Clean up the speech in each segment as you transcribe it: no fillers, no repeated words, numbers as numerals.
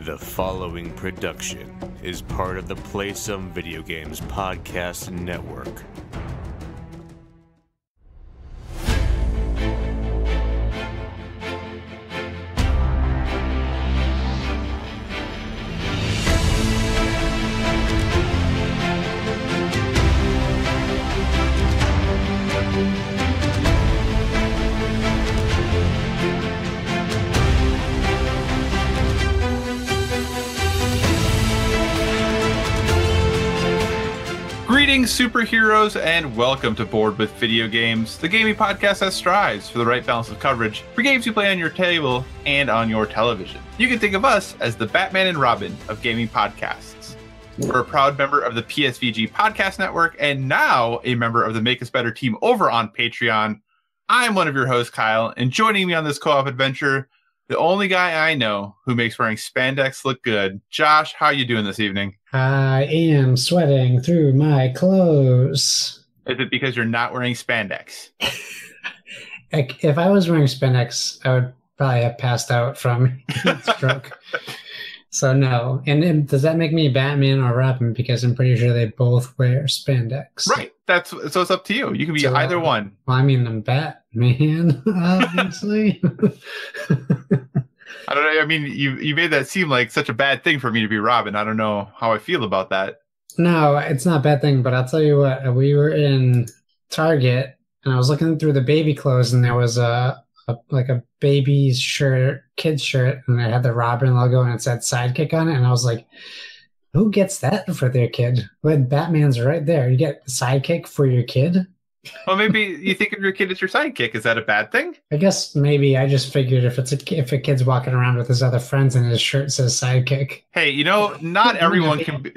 The following production is part of the Play Some Video Games podcast network. Greetings, superheroes, and welcome to Bored with Video Games, the gaming podcast that strives for the right balance of coverage for games you play on your table and on your television. You can think of us as the Batman and Robin of gaming podcasts. We're a proud member of the PSVG Podcast Network and now a member of the Make Us Better team over on Patreon. I'm one of your hosts, Kyle, and joining me on this co-op adventure, the only guy I know who makes wearing spandex look good. Josh, how you doing this evening? I am sweating through my clothes. Is it because you're not wearing spandex? If I was wearing spandex, I would probably have passed out from heat stroke. So no. And does that make me Batman or Robin? Because I'm pretty sure they both wear spandex. Right. So it's up to you. You can be either one. Well, I mean, I'm Batman, obviously. I don't know. I mean, you made that seem like such a bad thing for me to be Robin. I don't know how I feel about that. No, it's not a bad thing, but I'll tell you what. We were in Target, and I was looking through the baby clothes, and there was a baby's shirt, kid's shirt, and it had the Robin logo, and it said Sidekick on it, and I was like, who gets that for their kid? When Batman's right there. You get Sidekick for your kid? Well, maybe you think of your kid as your sidekick. Is that a bad thing? I guess maybe. I just figured if a kid's walking around with his other friends and his shirt says Sidekick. Hey, you know, not everyone can be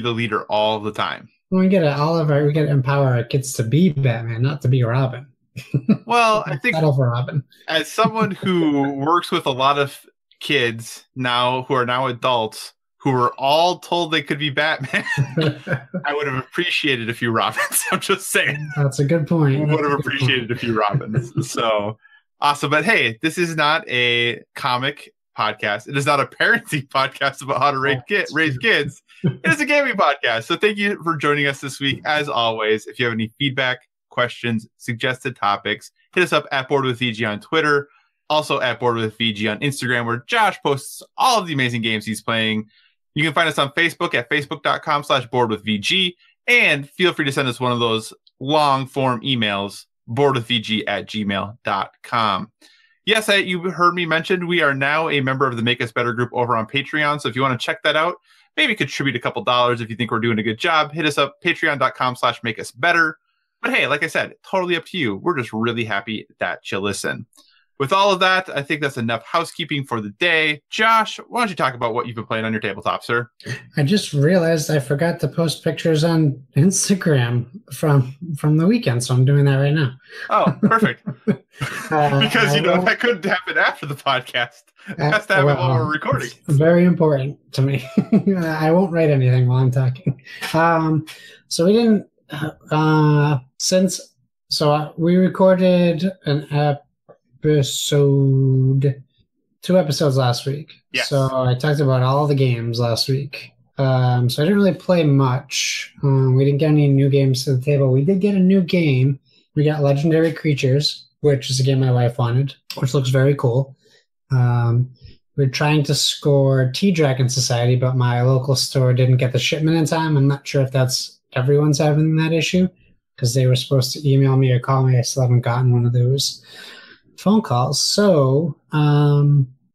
the leader all the time. We gotta empower our kids to be Batman, not to be Robin. Well, I think over Robin. As someone who works with a lot of kids now who are now adults, who were all told they could be Batman, I would have appreciated a few Robins. I'm just saying. That's a good point. I would have appreciated a few Robins. So awesome. But hey, this is not a comic podcast. It is not a parenting podcast about how to raise kids. It is a gaming podcast. So thank you for joining us this week. As always, if you have any feedback, questions, suggested topics, hit us up at Bored with VG on Twitter. Also at Bored with VG on Instagram, where Josh posts all of the amazing games he's playing. You can find us on Facebook at facebook.com/boredwithvg, and feel free to send us one of those long form emails, boredwithvg@gmail.com. Yes, you heard me mention we are now a member of the Make Us Better group over on Patreon. So if you want to check that out, maybe contribute a couple dollars if you think we're doing a good job, hit us up, patreon.com/makeusbetter. But hey, like I said, totally up to you. We're just really happy that you listen. With all of that, I think that's enough housekeeping for the day. Josh, why don't you talk about what you've been playing on your tabletop, sir? I just realized I forgot to post pictures on Instagram from the weekend, so I'm doing that right now. Oh, perfect. Because, that couldn't happen after the podcast. It has to happen while we're recording. Very important to me. I won't write anything while I'm talking. So we didn't... we recorded an two episodes last week. Yes. So I talked about all the games last week. So I didn't really play much. We didn't get any new games to the table. We did get a new game. We got Legendary Creatures, which is a game my wife wanted, which looks very cool. We're trying to score T-Dragon Society, but my local store didn't get the shipment in time. I'm not sure if everyone's having that issue, because they were supposed to email me or call me. I still haven't gotten one of those phone calls. So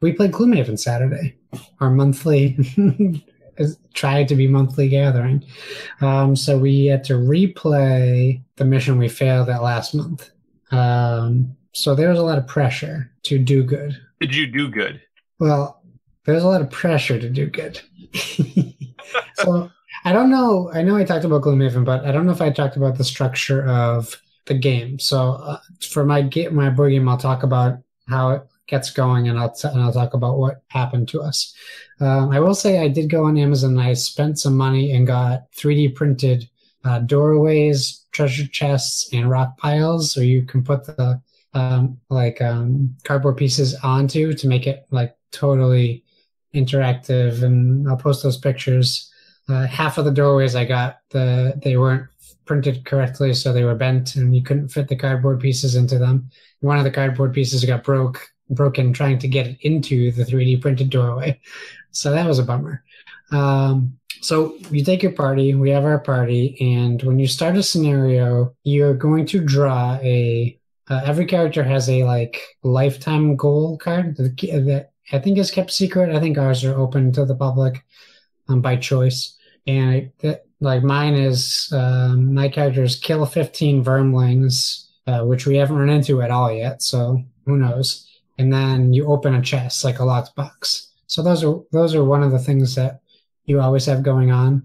we played Gloomhave on Saturday, our monthly tried to be monthly gathering. So we had to replay the mission we failed at last month. So there was a lot of pressure to do good. Did you do good? Well, there's a lot of pressure to do good. So I don't know. I know I talked about Gloomhaven, but I don't know if I talked about the structure of the game. So for my board game, I'll talk about how it gets going, and I'll talk about what happened to us. I will say I did go on Amazon. And I spent some money and got 3D printed doorways, treasure chests, and rock piles, so you can put the cardboard pieces onto to make it like totally interactive, and I'll post those pictures. Half of the doorways I got, they weren't printed correctly, so they were bent, and you couldn't fit the cardboard pieces into them. One of the cardboard pieces got broken trying to get it into the 3D printed doorway. So that was a bummer. So you take your party, we have our party, and when you start a scenario, you're going to draw every character has a like lifetime goal card that I think is kept secret. I think ours are open to the public by choice. And like mine is, my character is kill 15 vermlings, which we haven't run into at all yet, so who knows. And then you open a chest, like a locked box. So those are one of the things that you always have going on.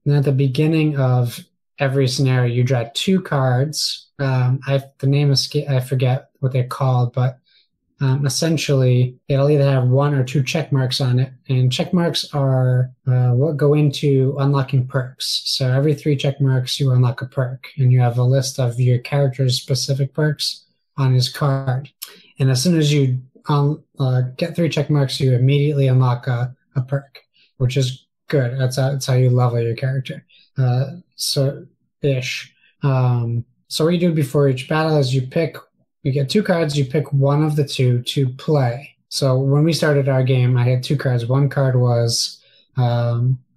And at the beginning of every scenario, you draw 2 cards. The name I forget what they're called, but essentially it'll either have 1 or 2 check marks on it. And check marks are what go into unlocking perks. So every 3 check marks, you unlock a perk. And you have a list of your character's specific perks on his card. And as soon as you get 3 check marks, you immediately unlock a perk, which is good. That's how you level your character. So what you do before each battle is you get 2 cards, you pick one of the 2 to play. So when we started our game, I had 2 cards. One card was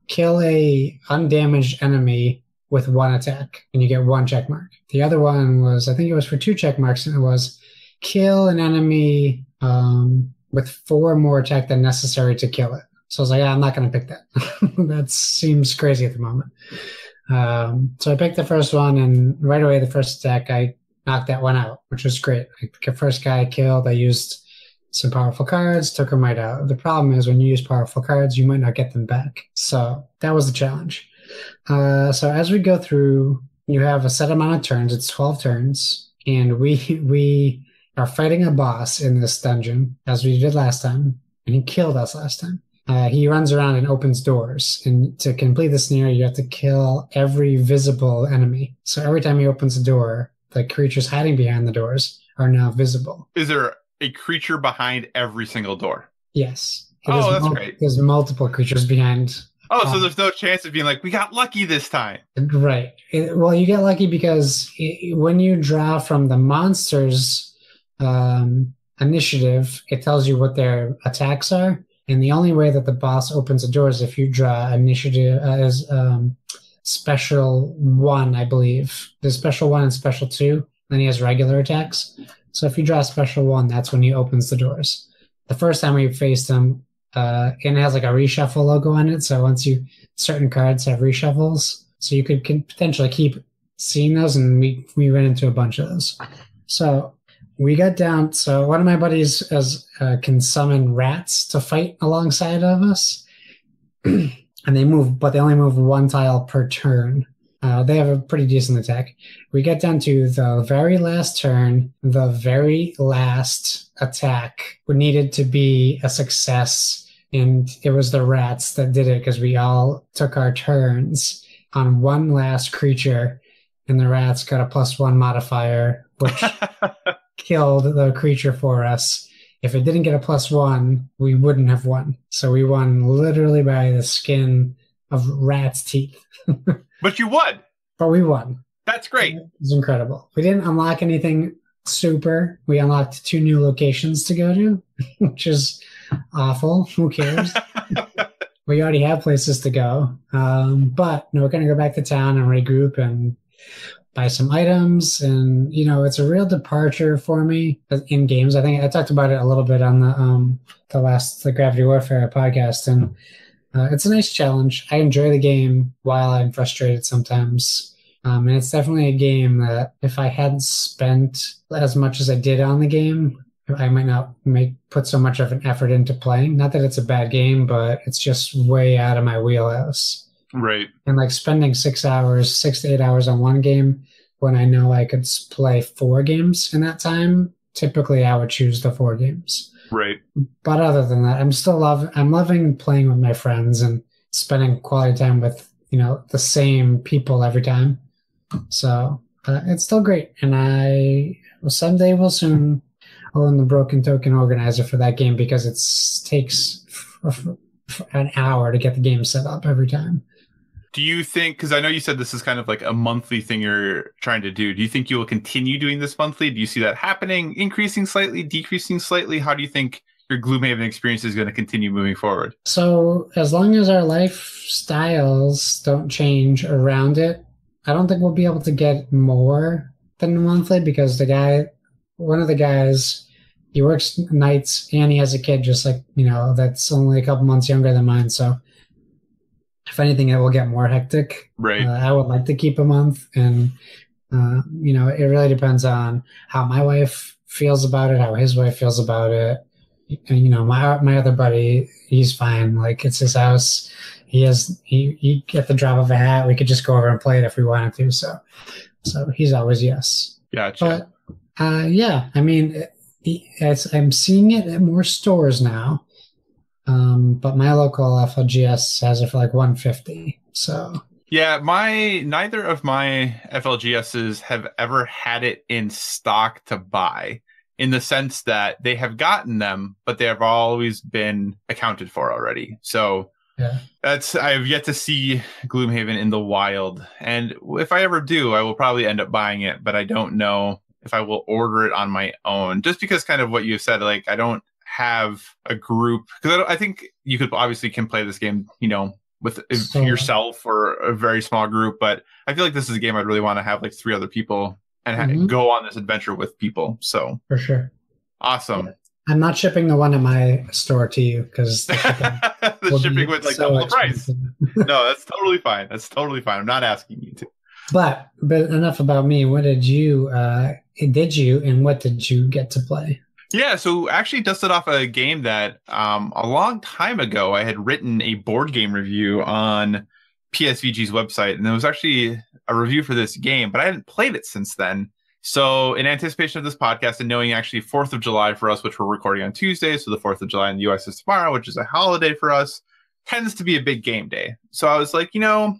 kill a undamaged enemy with 1 attack, and you get 1 check mark. The other one was, I think it was for 2 check marks, and it was kill an enemy with 4 more attack than necessary to kill it. So I was like, I'm not going to pick that. That seems crazy at the moment. So I picked the first one, and right away the first attack, I knocked that one out, which was great. The first guy I killed, I used some powerful cards, took him right out. The problem is when you use powerful cards, you might not get them back. So that was the challenge. So as we go through, you have a set amount of turns. It's 12 turns, and we are fighting a boss in this dungeon, as we did last time, and he killed us last time. He runs around and opens doors, and to complete the scenario, you have to kill every visible enemy. So every time he opens a door, the creatures hiding behind the doors are now visible. Is there a creature behind every single door? Yes. That's great. There's multiple creatures behind. So there's no chance of being like, we got lucky this time. Right. Well, you get lucky because when you draw from the monster's initiative, it tells you what their attacks are. And the only way that the boss opens a door is if you draw initiative as special 1, I believe. There's special 1 and special 2. Then he has regular attacks. So if you draw special 1, that's when he opens the doors. The first time we faced him, and it has like a reshuffle logo on it. So certain cards have reshuffles. So you could potentially keep seeing those, and we ran into a bunch of those. So we got down. So one of my buddies can summon rats to fight alongside of us. And they move, but they only move 1 tile per turn. They have a pretty decent attack. We get down to the very last turn. The very last attack needed to be a success. And it was the rats that did it because we all took our turns on one last creature. And the rats got a +1 modifier, which killed the creature for us. If it didn't get a +1, we wouldn't have won. So we won literally by the skin of rats' teeth. But you won. But we won. That's great. It was incredible. We didn't unlock anything super. We unlocked 2 new locations to go to, which is awful. Who cares? We already have places to go. But we're going to go back to town and regroup and buy some items. And, it's a real departure for me in games. I think I talked about it a little bit on the Gravity Warfare podcast. And it's a nice challenge. I enjoy the game while I'm frustrated sometimes. And it's definitely a game that if I hadn't spent as much as I did on the game, I might not put so much of an effort into playing. Not that it's a bad game, but it's just way out of my wheelhouse. Right. And like spending 6 to 8 hours on one game when I know I could play 4 games in that time, typically I would choose the 4 games. Right. But other than that, I'm loving playing with my friends and spending quality time with, the same people every time. So it's still great. And someday we'll soon own the Broken Token organizer for that game because it takes an hour to get the game set up every time. Do you think, because I know you said this is kind of like a monthly thing you're trying to do you think you will continue doing this monthly? Do you see that happening, increasing slightly, decreasing slightly? How do you think your Gloomhaven experience is going to continue moving forward? So as long as our lifestyles don't change around it, I don't think we'll be able to get more than a monthly, because one of the guys, he works nights and he has a kid just like, that's only a couple months younger than mine. So if anything, it will get more hectic. Right. I would like to keep a month, and it really depends on how my wife feels about it, how his wife feels about it. And, my other buddy, he's fine. Like, it's his house. He at the drop of a hat, we could just go over and play it if we wanted to. So he's always yes. Gotcha. But yeah, I mean, I'm seeing it at more stores now. But my local FLGS has it for like $150. So yeah, neither of my FLGSs have ever had it in stock to buy, in the sense that they have gotten them, but they have always been accounted for already. So yeah, I have yet to see Gloomhaven in the wild. And if I ever do, I will probably end up buying it, but I don't know if I will order it on my own, just because kind of what you've said, like, I don't have a group, because I think you can play this game, with yourself or a very small group, but I feel like this is a game I'd really want to have like 3 other people and go on this adventure with people. So for sure. Awesome. I'm not shipping the one at my store to you, because the shipping would like double the price. No, that's totally fine. I'm not asking you to. But enough about me. What did you and what did you get to play? Yeah, so actually dusted off a game that a long time ago I had written a board game review on PSVG's website, and there was actually a review for this game, but I hadn't played it since then. So in anticipation of this podcast, and knowing actually 4th of July for us, which we're recording on Tuesday, so the 4th of July in the US is tomorrow, which is a holiday for us, tends to be a big game day. So I was like, I know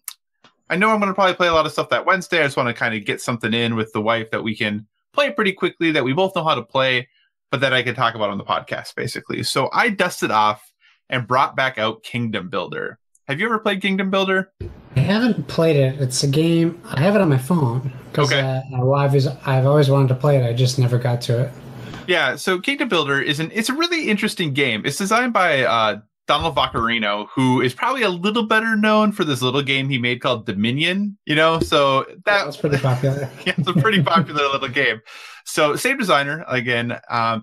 I'm going to probably play a lot of stuff that Wednesday. I just want to kind of get something in with the wife that we can play pretty quickly, that we both know how to play, but that I could talk about on the podcast, basically. So I dusted off and brought back out Kingdom Builder. Have you ever played Kingdom Builder? I haven't played it. It's a game. I have it on my phone. Okay. I've always wanted to play it. I just never got to it. Yeah. So Kingdom Builder it's a really interesting game. It's designed by Donald Vaccarino, who is probably a little better known for this little game he made called Dominion. So that's pretty popular. Yeah, it's a pretty popular little game. So same designer, again,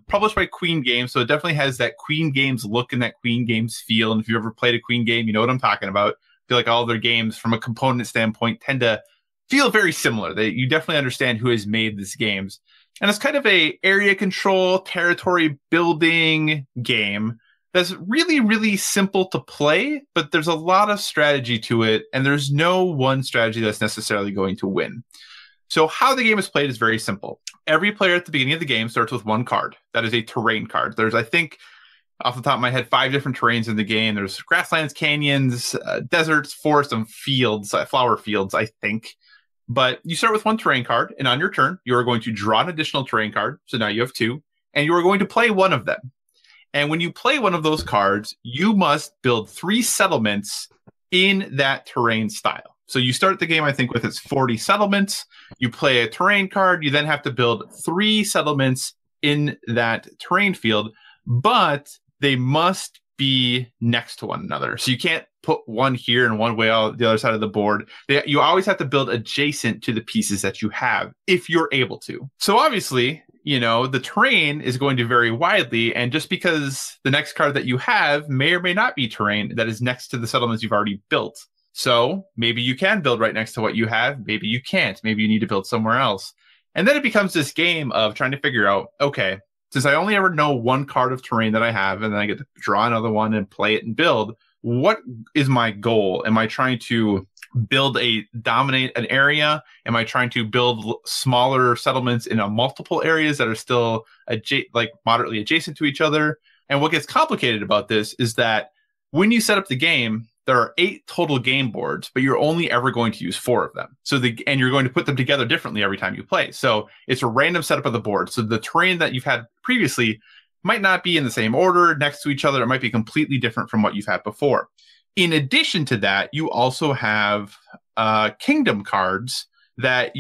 published by Queen Games. So it definitely has that Queen Games look and that Queen Games feel. And if you ever played a Queen game, you know what I'm talking about. I feel like all their games from a component standpoint tend to feel very similar. You definitely understand who has made these games. And it's kind of a area control, territory building game that's really, really simple to play, but there's a lot of strategy to it. And there's no one strategy that's necessarily going to win. So how the game is played is very simple. Every player at the beginning of the game starts with one card. That is a terrain card. There's, I think, off the top of my head, 5 different terrains in the game. There's grasslands, canyons, deserts, forests, and fields, flower fields, I think. But you start with one terrain card, and on your turn, you are going to draw an additional terrain card. So now you have 2, and you are going to play one of them. And when you play one of those cards, you must build 3 settlements in that terrain style. So you start the game, I think, with its 40 settlements. You play a terrain card. You then have to build 3 settlements in that terrain field, but they must be next to one another. So you can't put one here and one way on the other side of the board. You always have to build adjacent to the pieces that you have, if you're able to. So obviously, the terrain is going to vary widely. And just because the next card that you have may or may not be terrain that is next to the settlements you've already built. So maybe you can build right next to what you have. Maybe you can't. Maybe you need to build somewhere else. And then it becomes this game of trying to figure out, okay, since I only ever know one card of terrain that I have, and then I get to draw another one and play it and build, what is my goal? Am I trying to dominate an area? Am I trying to build smaller settlements in multiple areas that are still moderately adjacent to each other? And what gets complicated about this is that when you set up the game, there are 8 total game boards, but you're only ever going to use 4 of them. And you're going to put them together differently every time you play. So it's a random setup of the board. So the terrain that you've had previously might not be in the same order next to each other. It might be completely different from what you've had before. In addition to that, you also have kingdom cards that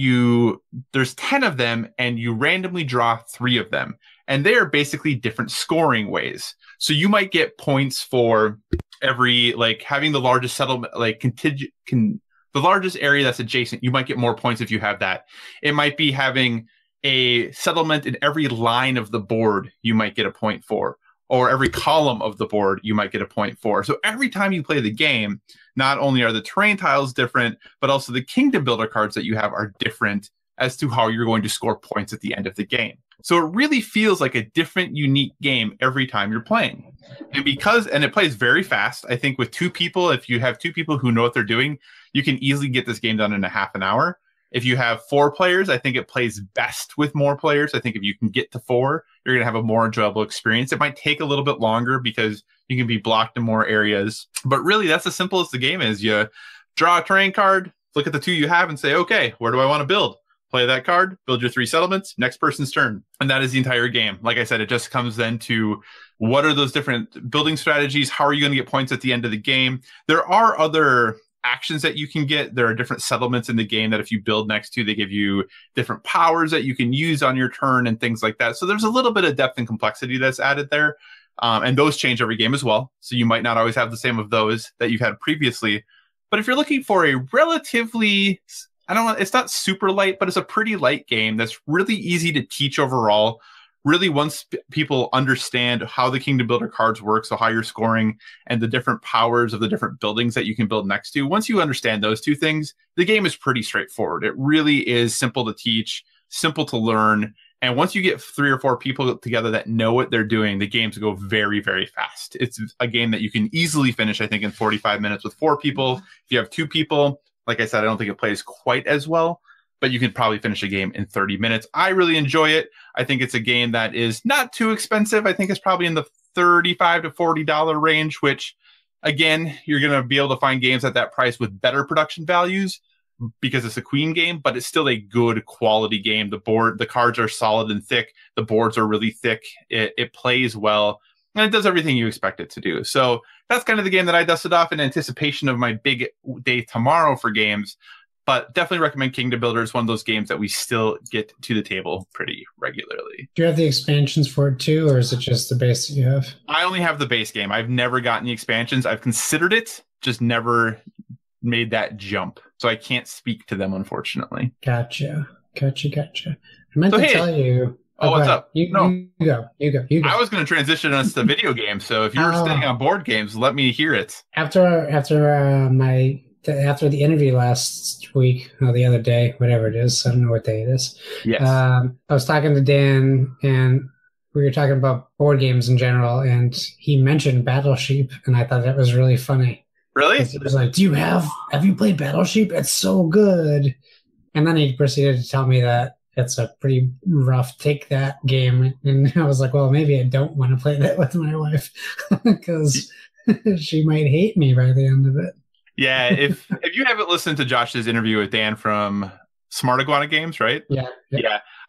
there's 10 of them, and you randomly draw 3 of them. And they are basically different scoring ways. So you might get points for every, like, having the largest settlement, like the largest area that's adjacent. You might get more points if you have that. It might be having a settlement in every line of the board you might get a point for, or every column of the board you might get a point for. So every time you play the game, not only are the terrain tiles different, but also the kingdom builder cards that you have are different as to how you're going to score points at the end of the game. So it really feels like a different, unique game every time you're playing. And it plays very fast. I think with 2 people, if you have 2 people who know what they're doing, you can easily get this game done in a half an hour. If you have 4 players, I think it plays best with more players. I think if you can get to 4, you're going to have a more enjoyable experience. It might take a little bit longer because you can be blocked in more areas. But really, that's as simple as the game is. You draw a terrain card, look at the 2 you have, and say, okay, where do I want to build? Play that card, build your 3 settlements, next person's turn. And that is the entire game. Like I said, it just comes then to what are those different building strategies? How are you going to get points at the end of the game? There are other actions that you can get. There are different settlements in the game that if you build next to, they give you different powers that you can use on your turn and things like that. So there's a little bit of depth and complexity that's added there. And those change every game as well. So you might not always have the same of those that you've had previously. But if you're looking for a relatively, it's not super light, but it's a pretty light game that's really easy to teach overall. Really, once people understand how the Kingdom Builder cards work, so how you're scoring and the different powers of the different buildings that you can build next to, once you understand those 2 things, the game is pretty straightforward. It really is simple to teach, simple to learn. And once you get 3 or 4 people together that know what they're doing, the games go very, very fast. It's a game that you can easily finish, I think, in 45 minutes with 4 people. If you have 2 people, like I said, I don't think it plays quite as well, but you can probably finish a game in 30 minutes. I really enjoy it. I think it's a game that is not too expensive. I think it's probably in the $35 to $40 range, which, again, you're going to be able to find games at that price with better production values because it's a Queen game, but it's still a good quality game. The cards are solid and thick. The boards are really thick. It plays well, and it does everything you expect it to do. So that's kind of the game that I dusted off in anticipation of my big day tomorrow for games. But definitely recommend Kingdom Builder. It's one of those games that we still get to the table pretty regularly. Do you have the expansions for it too, or is it just the base that you have? I only have the base game. I've never gotten the expansions. I've considered it, just never made that jump. So I can't speak to them, unfortunately. Gotcha. I meant to tell you. Oh, what's up? You go. I was going to transition us to video games. So if you're staying on board games, let me hear it. After the interview last week, or the other day, whatever it is, I don't know what day it is. Yes. I was talking to Dan, and we were talking about board games in general, and he mentioned Battleship, and I thought that was really funny. Really? He was like, have you played Battleship? It's so good. And then he proceeded to tell me that it's a pretty rough take that game. And I was like, well, maybe I don't want to play that with my wife because she might hate me by the end of it. Yeah, if you haven't listened to Josh's interview with Dan from Smart Iguana Games, right? Yeah.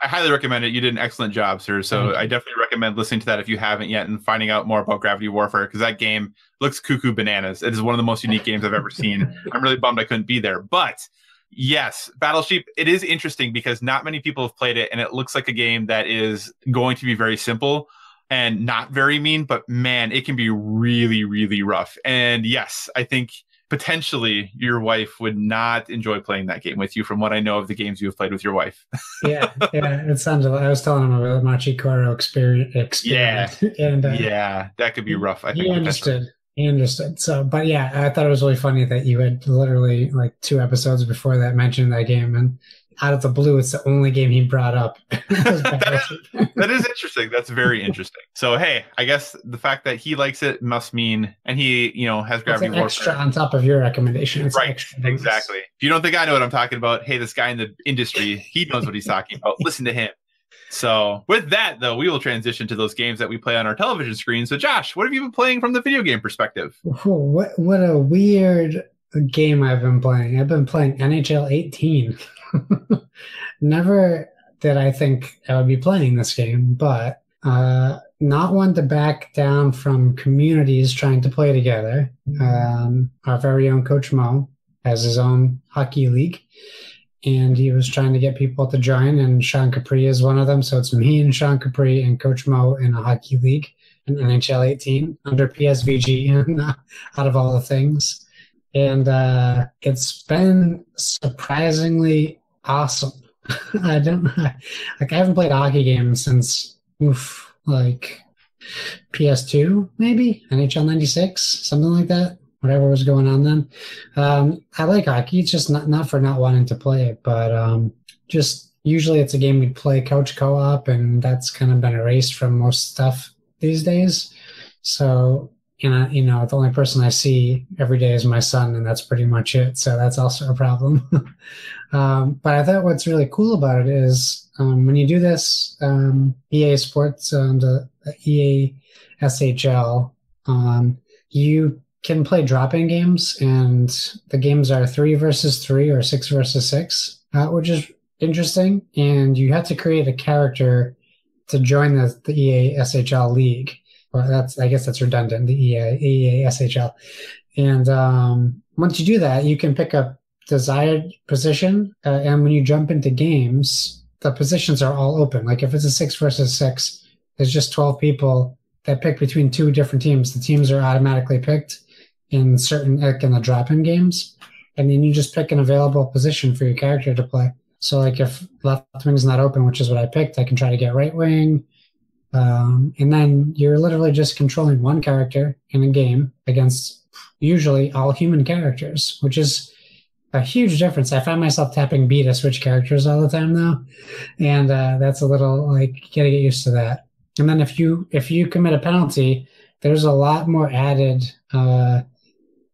I highly recommend it. You did an excellent job, sir. So I definitely recommend listening to that if you haven't yet and finding out more about Gravity Warfare, because that game looks cuckoo bananas. It is one of the most unique games I've ever seen. I'm really bummed I couldn't be there. But yes, Battleship, it is interesting because not many people have played it, and it looks like a game that is going to be very simple and not very mean, but man, it can be really, really rough. And yes, I think potentially your wife would not enjoy playing that game with you, from what I know of the games you have played with your wife. yeah, it sounds like I was telling him about the Machikoro experience. Yeah, and that could be rough. I think he understood. So, but yeah, I thought it was really funny that you had literally like 2 episodes before that mentioned that game, and out of the blue, it's the only game he brought up. That is interesting. That's very interesting. So, hey, I guess the fact that he likes it must mean, and he, has Gravity Warfare. Extra on top of your recommendation. It's right. Exactly. If you don't think I know what I'm talking about, hey, this guy in the industry, he knows what he's talking about. Listen to him. So with that, though, we will transition to those games that we play on our television screen. So, Josh, what have you been playing from the video game perspective? What a weird game I've been playing. I've been playing NHL 18. Never did I think I would be playing this game, but Not one to back down from communities trying to play together. Our very own Coach Mo has his own hockey league, and he was trying to get people to join, and Sean Capri is one of them. So it's me and Sean Capri and Coach Mo in a hockey league in NHL 18 under PSVG and out of all the things. And it's been surprisingly awesome. I haven't played a hockey game since like PS2, maybe NHL 96, something like that. Whatever was going on then. I like hockey. It's just not for not wanting to play it, but just usually it's a game we'd play couch co-op, and that's kind of been erased from most stuff these days. So the only person I see every day is my son, and that's pretty much it. So that's also a problem. But I thought what's really cool about it is when you do this, EA Sports, the EA SHL, you can play drop-in games, and the games are 3 versus 3 or 6 versus 6, which is interesting. And you have to create a character to join the EA SHL league. Well, I guess that's redundant, the EA SHL. And once you do that, you can pick a desired position. And when you jump into games, the positions are all open. Like if it's a 6 versus 6, there's just 12 people that pick between 2 different teams. The teams are automatically picked in the drop-in games. And then you just pick an available position for your character to play. So like if left wing is not open, which is what I picked, I can try to get right wing. And then you're literally just controlling one character in a game against usually all human characters, which is a huge difference. I find myself tapping B to switch characters all the time now, and that's a little like you gotta get used to that. And then if you commit a penalty, there's a lot more added to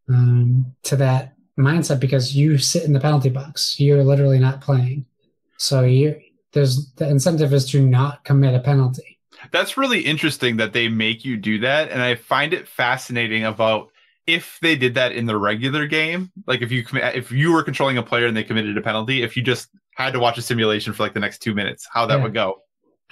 that mindset because you sit in the penalty box. You're literally not playing, so the incentive is to not commit a penalty. That's really interesting that they make you do that, and I find it fascinating about if they did that in the regular game. Like if you were controlling a player and they committed a penalty, if you just had to watch a simulation for like the next 2 minutes, how that would go.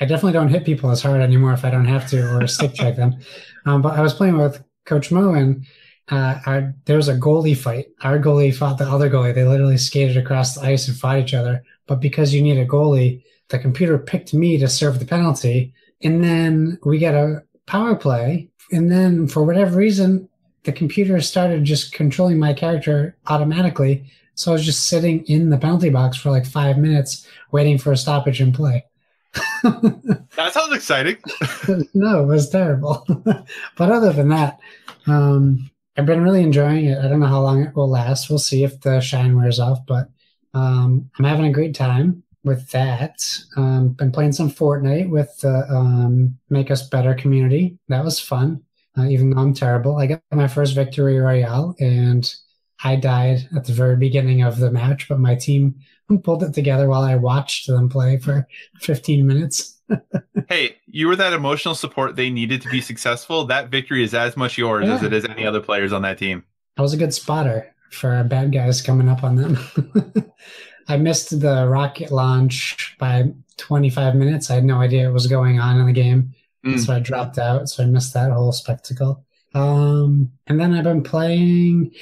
I definitely don't hit people as hard anymore if I don't have to, or stick check them. But I was playing with Coach Mo, and there was a goalie fight. Our goalie fought the other goalie. They literally skated across the ice and fought each other. But because you need a goalie, the computer picked me to serve the penalty. And then we got a power play. And then for whatever reason, the computer started just controlling my character automatically. So I was just sitting in the penalty box for like 5 minutes waiting for a stoppage in play. That sounds exciting. No, it was terrible. But other than that, I've been really enjoying it. I don't know how long it will last. We'll see if the shine wears off. But I'm having a great time with that. Been playing some Fortnite with the Make Us Better community. That was fun, even though I'm terrible. I got my first victory royale, and I died at the very beginning of the match, but my team pulled it together while I watched them play for 15 minutes. Hey, you were that emotional support they needed to be successful. That victory is as much yours as it is any other players on that team. I was a good spotter for bad guys coming up on them. I missed the rocket launch by 25 minutes. I had no idea what was going on in the game. So I dropped out. So I missed that whole spectacle. And then I've been playing.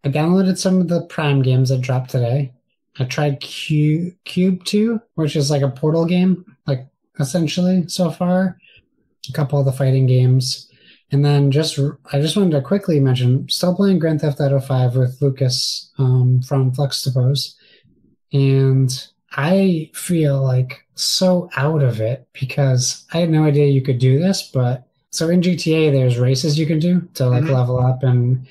I downloaded some of the Prime games that dropped today. I tried Cube 2, which is like a Portal game, like essentially so far. A couple of the fighting games. And then I just wanted to quickly mention, still playing Grand Theft Auto 5 with Lucas from Fluxtapose. And I feel like so out of it because I had no idea you could do this. But so in GTA, there's races you can do to like level up, and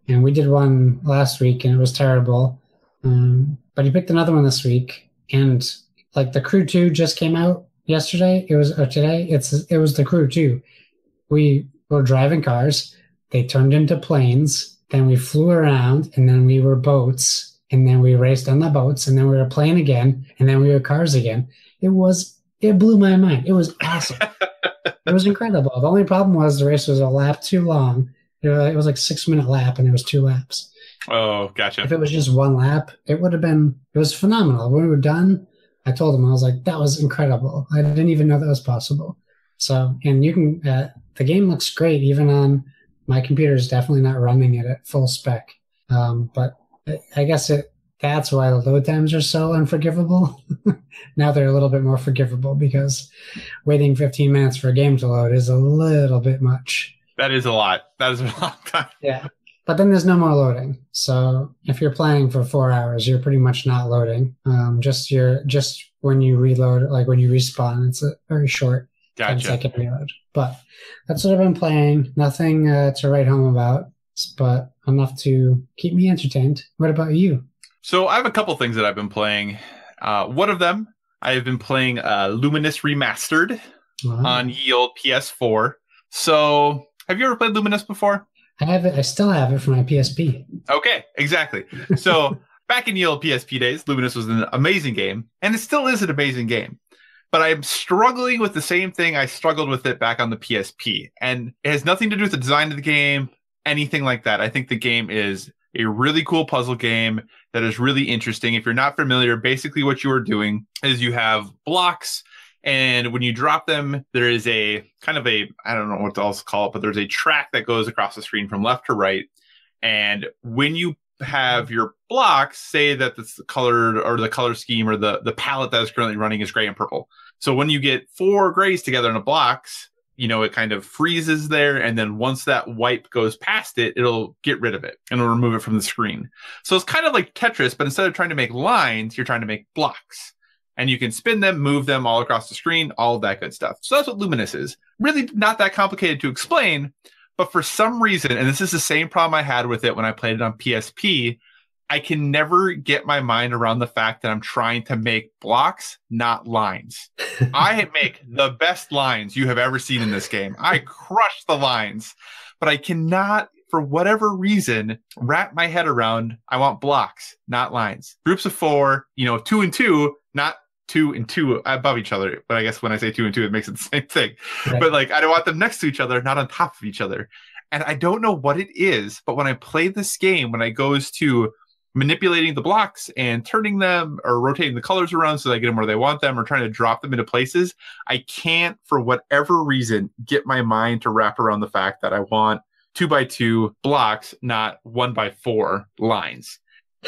we did one last week and it was terrible. But he picked another one this week, and like the Crew 2 just came out yesterday. It was today. It was the Crew 2. We were driving cars. They turned into planes. Then we flew around, and then we were boats. And then we raced on the boats, and then we were playing again, and then we were cars again. It blew my mind. It was awesome. It was incredible. The only problem was the race was a lap too long. It was like 6-minute lap, and there was 2 laps. Oh, gotcha. If it was just 1 lap, it was phenomenal. When we were done, I told him, I was like, that was incredible. I didn't even know that was possible. So, and you can, the game looks great even on my computer is definitely not running it at full spec. But I guess that's why the load times are so unforgivable. Now they're a little bit more forgivable because waiting 15 minutes for a game to load is a little bit much. That is a lot. That is a long time. Yeah. But then there's no more loading. So if you're playing for 4 hours, you're pretty much not loading. Just when you reload, like when you respawn, it's a very short 10-second reload. But that's what I've been playing. Nothing to write home about, but enough to keep me entertained. What about you? So I have a couple things that I've been playing. One of them, I have been playing Lumines Remastered on ye old PS4. So have you ever played Lumines before? I have it. I still have it for my PSP. Okay, exactly. So back in the old PSP days, Lumines was an amazing game, and it still is an amazing game. But I'm struggling with the same thing I struggled with it back on the PSP. And it has nothing to do with the design of the game, anything like that. I think the game is a really cool puzzle game that is really interesting. If you're not familiar, basically what you are doing is you have blocks, and when you drop them, there is a kind of a, I don't know what else to call it, but there's a track that goes across the screen from left to right. And when you have your blocks, say that the color scheme or the palette that is currently running is gray and purple. So when you get 4 grays together in a blocks, it kind of freezes there. And then once that wipe goes past it, it'll get rid of it and it'll remove it from the screen. So it's kind of like Tetris, but instead of trying to make lines, you're trying to make blocks. And you can spin them, move them all across the screen, all of that good stuff. So that's what Lumines is. Really not that complicated to explain, but for some reason, and this is the same problem I had with it when I played it on PSP, I can never get my mind around the fact that I'm trying to make blocks, not lines. I make the best lines you have ever seen in this game. I crush the lines, but I cannot, for whatever reason, wrap my head around, I want blocks, not lines. Groups of 4, 2 and 2, not 2 and 2 above each other. But I guess when I say 2 and 2, it makes it the same thing. Right. But I don't want them next to each other, not on top of each other. And I don't know what it is, but when I play this game, when I goes to manipulating the blocks and turning them or rotating the colors around so that I get them where they want them or trying to drop them into places, I can't, for whatever reason, get my mind to wrap around the fact that I want 2x2 blocks, not 1x4 lines.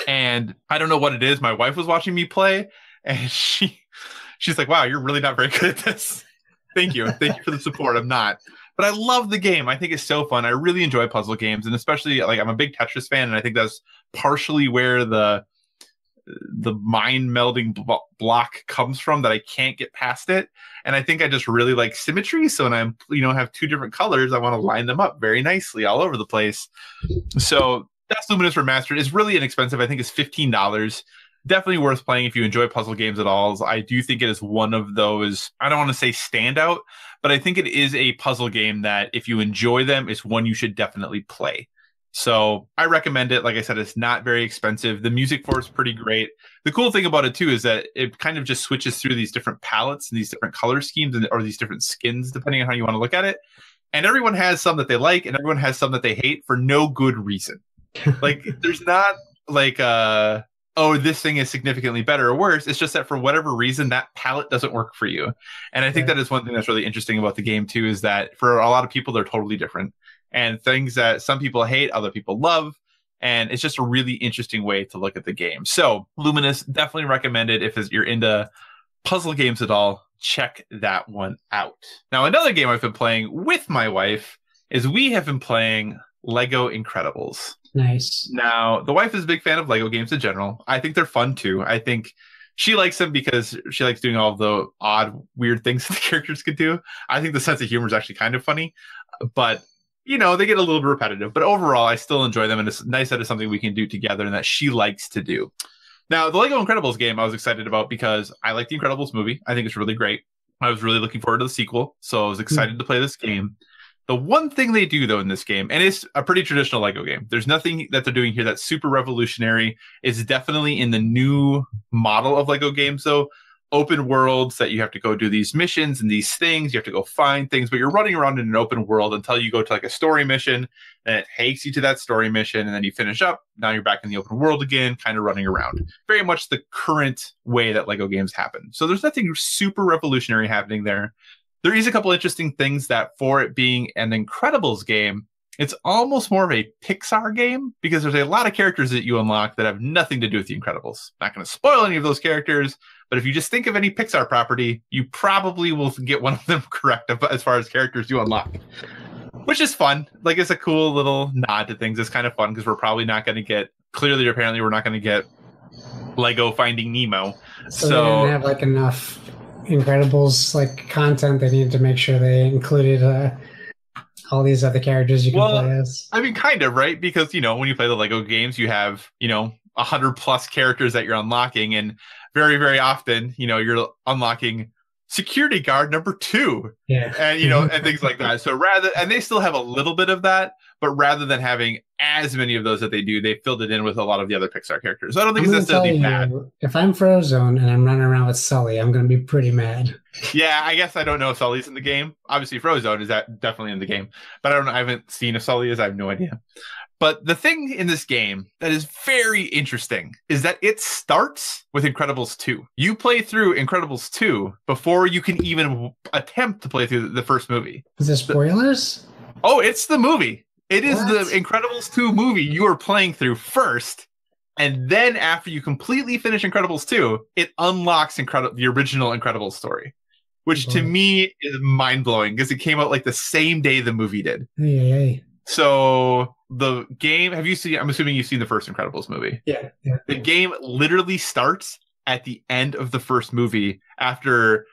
And I don't know what it is. My wife was watching me play, and she's like, wow, you're really not very good at this. Thank you for the support. I'm not. But I love the game. I think it's so fun. I really enjoy puzzle games, and especially I'm a big Tetris fan, and I think that's partially where the mind melding block comes from, that I can't get past it. And I think I just really like symmetry. So when I'm, have 2 different colors, I want to line them up very nicely all over the place. So that's Lumines Remastered. It's really inexpensive. I think it's $15. Definitely worth playing if you enjoy puzzle games at all. I do think it is one of those, I don't want to say standout, but I think it is a puzzle game that if you enjoy them, it's one you should definitely play. So I recommend it. Like I said, it's not very expensive. The music for it's pretty great. The cool thing about it too is that it kind of just switches through these different palettes and these different color schemes or these different skins, depending on how you want to look at it. And everyone has some that they like and everyone has some that they hate for no good reason. There's not this thing is significantly better or worse. It's just that for whatever reason, that palette doesn't work for you. And I think that is one thing that's really interesting about the game too, is that for a lot of people, they're totally different. And things that some people hate, other people love. And it's just a really interesting way to look at the game. So Lumines, definitely recommended if you're into puzzle games at all. Check that one out. Now, another game I've been playing with my wife is we have been playing Lego Incredibles. Nice. Now, the wife is a big fan of Lego games in general. I think they're fun too. I think she likes them because she likes doing all the odd, weird things that the characters could do. I think the sense of humor is actually kind of funny. But they get a little bit repetitive, but overall, I still enjoy them. And it's nice that it's something we can do together and that she likes to do. Now, the Lego Incredibles game I was excited about because I like the Incredibles movie. I think it's really great. I was really looking forward to the sequel. So I was excited to play this game. The one thing they do, though, in this game, and it's a pretty traditional Lego game. There's nothing that they're doing here that's super revolutionary. It's definitely in the new model of Lego games, though. Open worlds that you have to go do these missions and these things. You have to go find things, but you're running around in an open world until you go to a story mission, and it takes you to that story mission, and then you finish up. Now you're back in the open world again, kind of running around. Very much the current way that Lego games happen. So there's nothing super revolutionary happening there. there is a couple interesting things that for it being an Incredibles game, it's almost more of a Pixar game because there's a lot of characters that you unlock that have nothing to do with the Incredibles. Not going to spoil any of those characters, but if you just think of any Pixar property, you probably will get one of them correct as far as characters you unlock, which is fun. Like, it's a cool little nod to things. It's kind of fun because we're probably not going to get, clearly, apparently, we're not going to get Lego Finding Nemo. So they didn't have like enough Incredibles like content. They needed to make sure they included all these other characters you can play as. I mean, kind of, right? Because, you know, when you play the Lego games, you have, you know, 100+ characters that you're unlocking. And very, very often, you know, you're unlocking security guard number 2. Yeah. And, you know, and things like that. So and they still have a little bit of that, but rather than having as many of those that they do, they filled it in with a lot of the other Pixar characters. So I don't think it's necessarily bad. If I'm Frozone and I'm running around with Sully, I'm going to be pretty mad. Yeah, I guess I don't know if Sully's in the game. Obviously, Frozone is definitely in the game, but I don't know. I haven't seen if Sully is. I have no idea. But the thing in this game that is very interesting is that it starts with Incredibles 2. You play through Incredibles 2 before you can even attempt to play through the first movie. Is there spoilers? Oh, it's the movie. It is What? the Incredibles 2 movie you are playing through first. And then after you completely finish Incredibles 2, it unlocks the original Incredibles story, which to me is mind-blowing because it came out like the same day the movie did. Hey. So the game, I'm assuming you've seen the first Incredibles movie. Yeah. The game literally starts at the end of the first movie after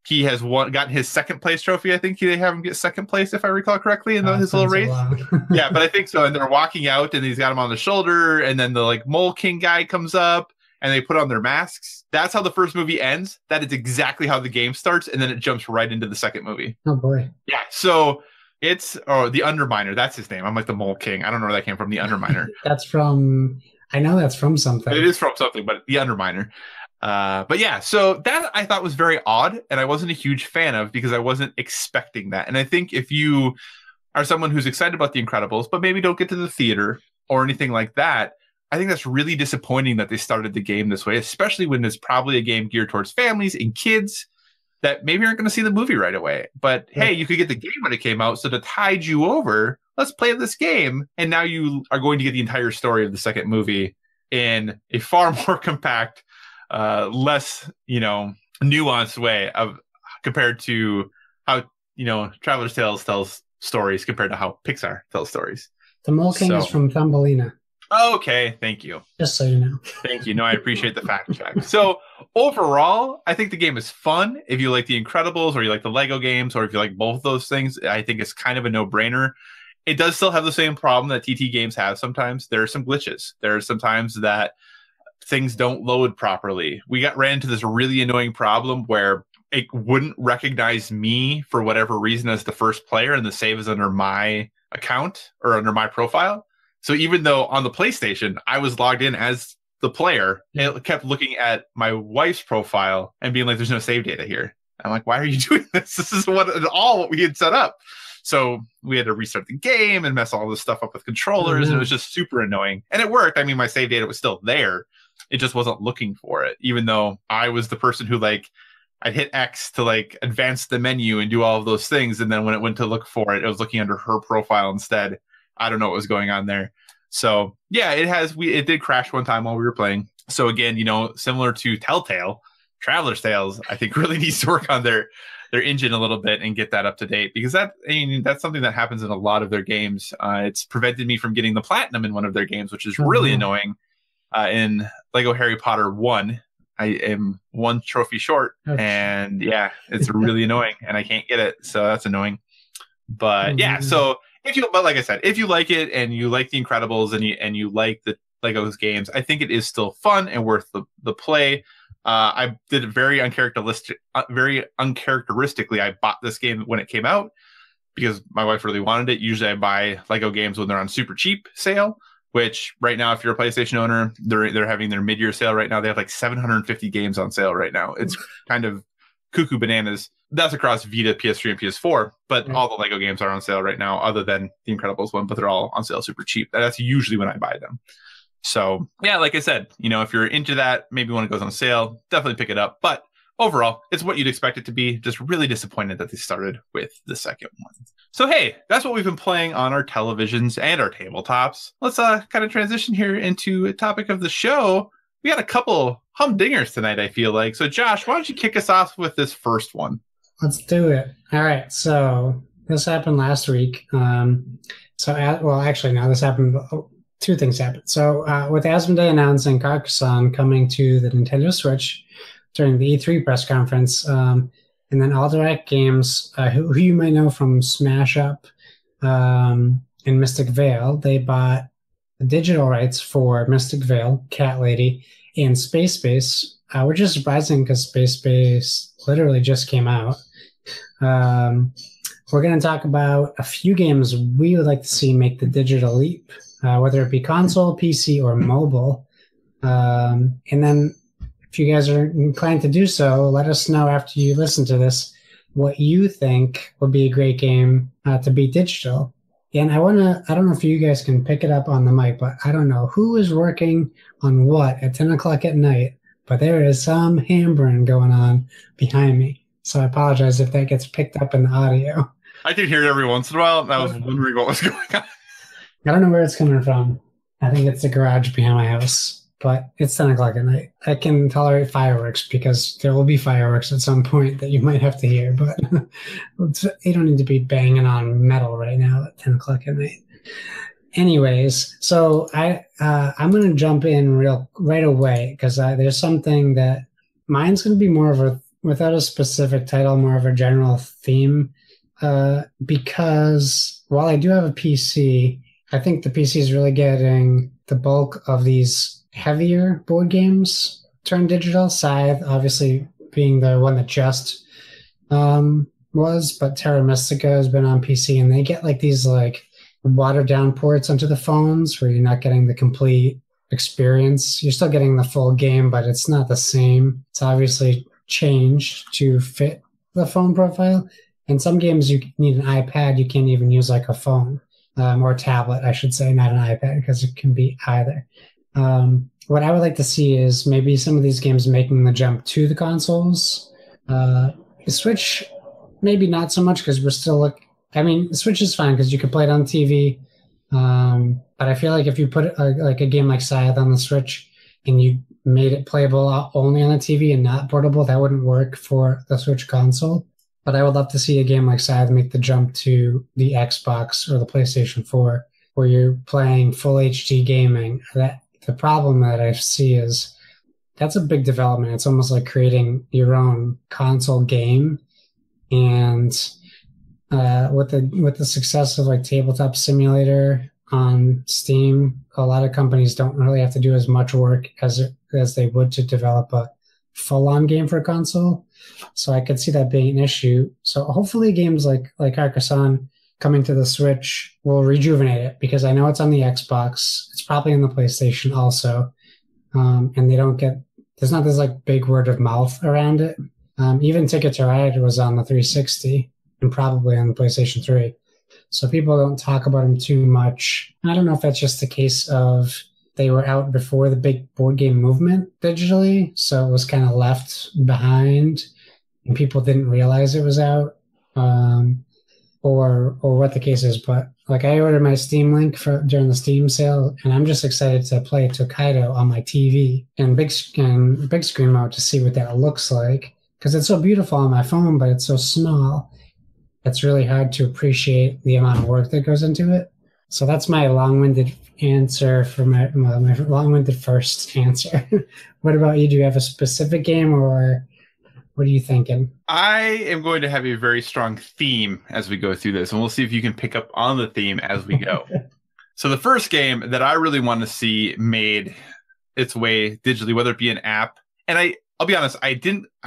he has gotten his second place trophy. I think they have him get second place, if I recall correctly, in his little race. Yeah, but I think so. And they're walking out and he's got him on the shoulder. And then the like Mole King guy comes up and they put on their masks. That's how the first movie ends. That is exactly how the game starts. And then it jumps right into the second movie. Oh, boy. Yeah. So it's the Underminer. That's his name. I'm like the Mole King. I don't know where that came from. The Underminer. I know that's from something. It is from something, but the Underminer. But yeah, so that I thought was very odd and I wasn't a huge fan of because I wasn't expecting that. And I think if you are someone who's excited about The Incredibles, but maybe don't get to the theater or anything like that, I think that's really disappointing that they started the game this way, especially when it's probably a game geared towards families and kids that maybe aren't going to see the movie right away. But hey, you could get the game when it came out. So to tide you over, let's play this game. And now you are going to get the entire story of the second movie in a far more compact, less, nuanced way compared to how, Traveler's Tales tells stories compared to how Pixar tells stories. The Mole King is from Thumbelina. Okay, thank you. Just so you know. Thank you. No, I appreciate the fact check. So overall, I think the game is fun. If you like The Incredibles or you like the Lego games or if you like both those things, I think it's kind of a no-brainer. It does still have the same problem that TT games have sometimes. There are some glitches. There are sometimes that things don't load properly. We ran into this really annoying problem where it wouldn't recognize me for whatever reason as the first player and the save is under my account or under my profile. So even though on the PlayStation, I was logged in as the player, it kept looking at my wife's profile and being like, there's no save data here. I'm like, why are you doing this? This is what we had set up. So we had to restart the game and mess all this stuff up with controllers. And it was just super annoying. And it worked. I mean, my save data was still there. It just wasn't looking for it, even though I was the person who I'd hit X to advance the menu and do all of those things. And then when it went to look for it, it was looking under her profile instead. I don't know what was going on there. So yeah, it did crash one time while we were playing. So again, similar to Telltale, Traveler's Tales, I think really needs to work on their engine a little bit and get that up to date because that's something that happens in a lot of their games. It's prevented me from getting the platinum in one of their games, which is really annoying. In Lego Harry Potter 1, I am one trophy short, and yeah, it's really annoying, and I can't get it, so that's annoying. But yeah, so but like I said, if you like it and you like The Incredibles and you like the Legos games, I think it is still fun and worth the play. I did it very uncharacteristically. I bought this game when it came out because my wife really wanted it. Usually I buy Lego games when they're on super cheap sale, which right now, if you're a PlayStation owner, they're having their mid-year sale right now. They have 750 games on sale right now. It's kind of cuckoo bananas. That's across Vita, PS3, and PS4, but all the Lego games are on sale right now, other than the Incredibles one, but they're all on sale super cheap. That's usually when I buy them. So yeah, like I said, if you're into that, maybe when it goes on sale, definitely pick it up. But overall, it's what you'd expect it to be. Just really disappointed that they started with the second one. So, hey, that's what we've been playing on our televisions and our tabletops. Let's kind of transition here into a topic of the show. We got a couple humdingers tonight, I feel like. So, Josh, why don't you kick us off with this first one? Let's do it. All right. So this happened last week. This happened. Two things happened. So with Asmodee announcing Carcassonne coming to the Nintendo Switch during the E3 press conference, and then Alderac Games, who you might know from Smash Up and Mystic Vale, they bought the digital rights for Mystic Vale, Cat Lady, and Space Base, which is surprising because Space Base literally just came out. We're going to talk about a few games we would like to see make the digital leap, whether it be console, PC, or mobile. And then if you guys are inclined to do so, let us know after you listen to this what you think would be a great game to be digital. And I don't know if you guys can pick it up on the mic, but I don't know who is working on what at 10 o'clock at night, but there is some hammering going on behind me. So I apologize if that gets picked up in the audio. I can hear it every once in a while. I was wondering what was going on. I don't know where it's coming from. I think it's the garage behind my house, but it's 10 o'clock at night. I can tolerate fireworks because there will be fireworks at some point that you might have to hear, but you don't need to be banging on metal right now at 10 o'clock at night. Anyways, so I'm going to jump in right away because there's something that mine's going to be more of a, without a specific title, more of a general theme, because while I do have a PC, I think the PC is really getting the bulk of these heavier board games turned digital. Scythe, obviously, being the one that just was, but Terra Mystica has been on PC, and they get like these like watered down ports onto the phones where you're not getting the complete experience. You're still getting the full game, but it's not the same. It's obviously changed to fit the phone profile. In some games, you need an iPad. You can't even use like a phone or a tablet, I should say, not an iPad, because it can be either. What I would like to see is maybe some of these games making the jump to the consoles. The Switch, maybe not so much because we're still the Switch is fine because you can play it on TV. But I feel like if you put like a game like Scythe on the Switch and you made it playable only on the TV and not portable, that wouldn't work for the Switch console. But I would love to see a game like Scythe make the jump to the Xbox or the PlayStation 4, where you're playing full HD gaming. The problem that I see is that's a big development. It's almost like creating your own console game. And with the success of like Tabletop Simulator on Steam, a lot of companies don't really have to do as much work as they would to develop a full-on game for a console. So I could see that being an issue. So hopefully games like Carcassonne coming to the Switch will rejuvenate it, because I know it's on the Xbox. It's probably on the PlayStation also. And there's not this like big word of mouth around it. Even Ticket to Ride was on the 360 and probably on the PlayStation 3. So people don't talk about them too much. I don't know if that's just the case of they were out before the big board game movement digitally, so it was kind of left behind and people didn't realize it was out, or what the case is. But like, I ordered my Steam Link during the Steam sale, and I'm just excited to play Tokaido on my TV in big screen mode to see what that looks like, because it's so beautiful on my phone, but it's so small. It's really hard to appreciate the amount of work that goes into it. So that's my long-winded answer for my long-winded first answer. What about you? Do you have a specific game, or what are you thinking? I am going to have a very strong theme as we go through this, and we'll see if you can pick up on the theme as we go. So the first game that I really want to see made its way digitally, whether it be an app, and I'll be honest, I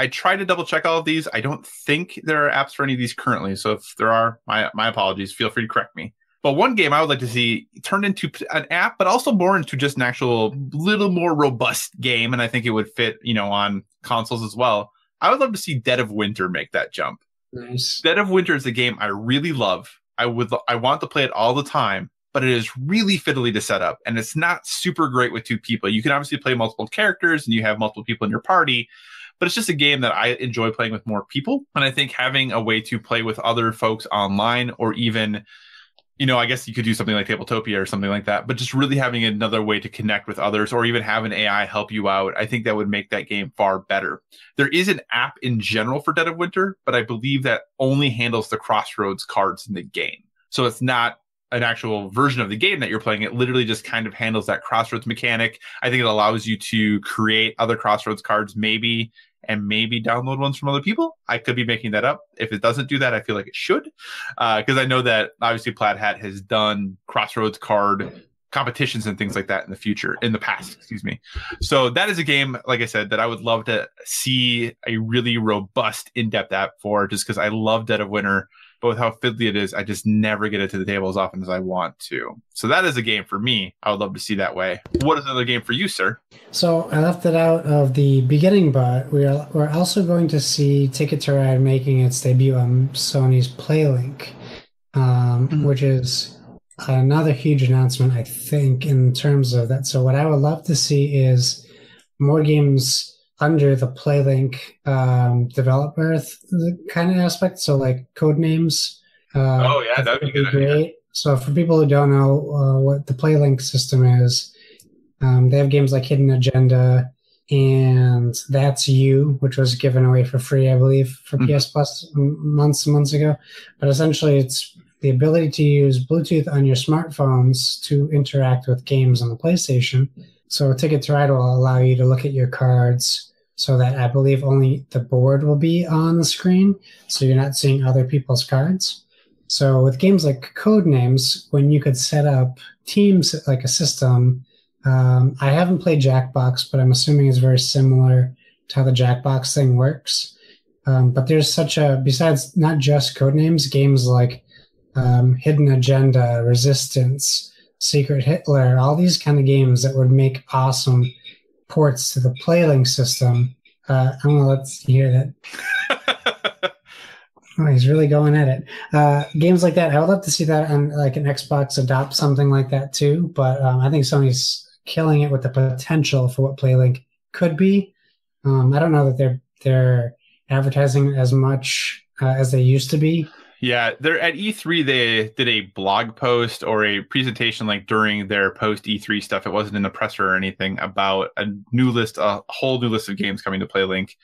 tried to double check all of these. I don't think there are apps for any of these currently. So if there are, my apologies. Feel free to correct me. But one game I would like to see turned into an app, but also more into just an actual little more robust game. And I think it would fit, on consoles as well. I would love to see Dead of Winter make that jump. Nice. Dead of Winter is a game I really love. I want to play it all the time, but it is really fiddly to set up, and it's not super great with two people. You can obviously play multiple characters and you have multiple people in your party, but it's just a game that I enjoy playing with more people. And I think having a way to play with other folks online, or even, you know, I guess you could do something like Tabletopia or something like that, but just really having another way to connect with others, or even have an AI help you out, I think that would make that game far better. There is an app in general for Dead of Winter, but I believe that only handles the Crossroads cards in the game. So it's not an actual version of the game that you're playing. It literally just kind of handles that Crossroads mechanic. I think it allows you to create other Crossroads cards, maybe download ones from other people. I could be making that up. If it doesn't do that, I feel like it should, because I know that obviously Plaid Hat has done Crossroads card competitions and things like that in the past, excuse me. So that is a game, like I said, that I would love to see a really robust, in-depth app for, just because I love Dead of Winter. But with how fiddly it is, I just never get it to the table as often as I want to. So that is a game for me I would love to see that way. What is another game for you, sir? So I left it out of the beginning, but we're also going to see Ticket to Ride making its debut on Sony's PlayLink, which is another huge announcement, I think, in terms of that. So what I would love to see is more games under the PlayLink developer kind of aspect. So like code names. That'd be good. Great. So for people who don't know what the PlayLink system is, they have games like Hidden Agenda and That's You, which was given away for free, I believe, for PS Plus months and months ago. But essentially it's the ability to use Bluetooth on your smartphones to interact with games on the PlayStation. So Ticket to Ride will allow you to look at your cards, so that I believe only the board will be on the screen, so you're not seeing other people's cards. So with games like Codenames, when you could set up teams like a system, I haven't played Jackbox, but I'm assuming it's very similar to how the Jackbox thing works. But there's besides not just Codenames, games like Hidden Agenda, Resistance, Secret Hitler, all these kind of games that would make awesome ports to the PlayLink system. I'm gonna let you hear that. Oh, he's really going at it. Games like that, I would love to see that on like an Xbox adopt something like that too. But I think Sony's killing it with the potential for what PlayLink could be. I don't know that they're advertising as much as they used to be. Yeah, they're at E3. They did a blog post or a presentation like during their post E3 stuff. It wasn't in the presser or anything, about a whole new list of games coming to PlayLink,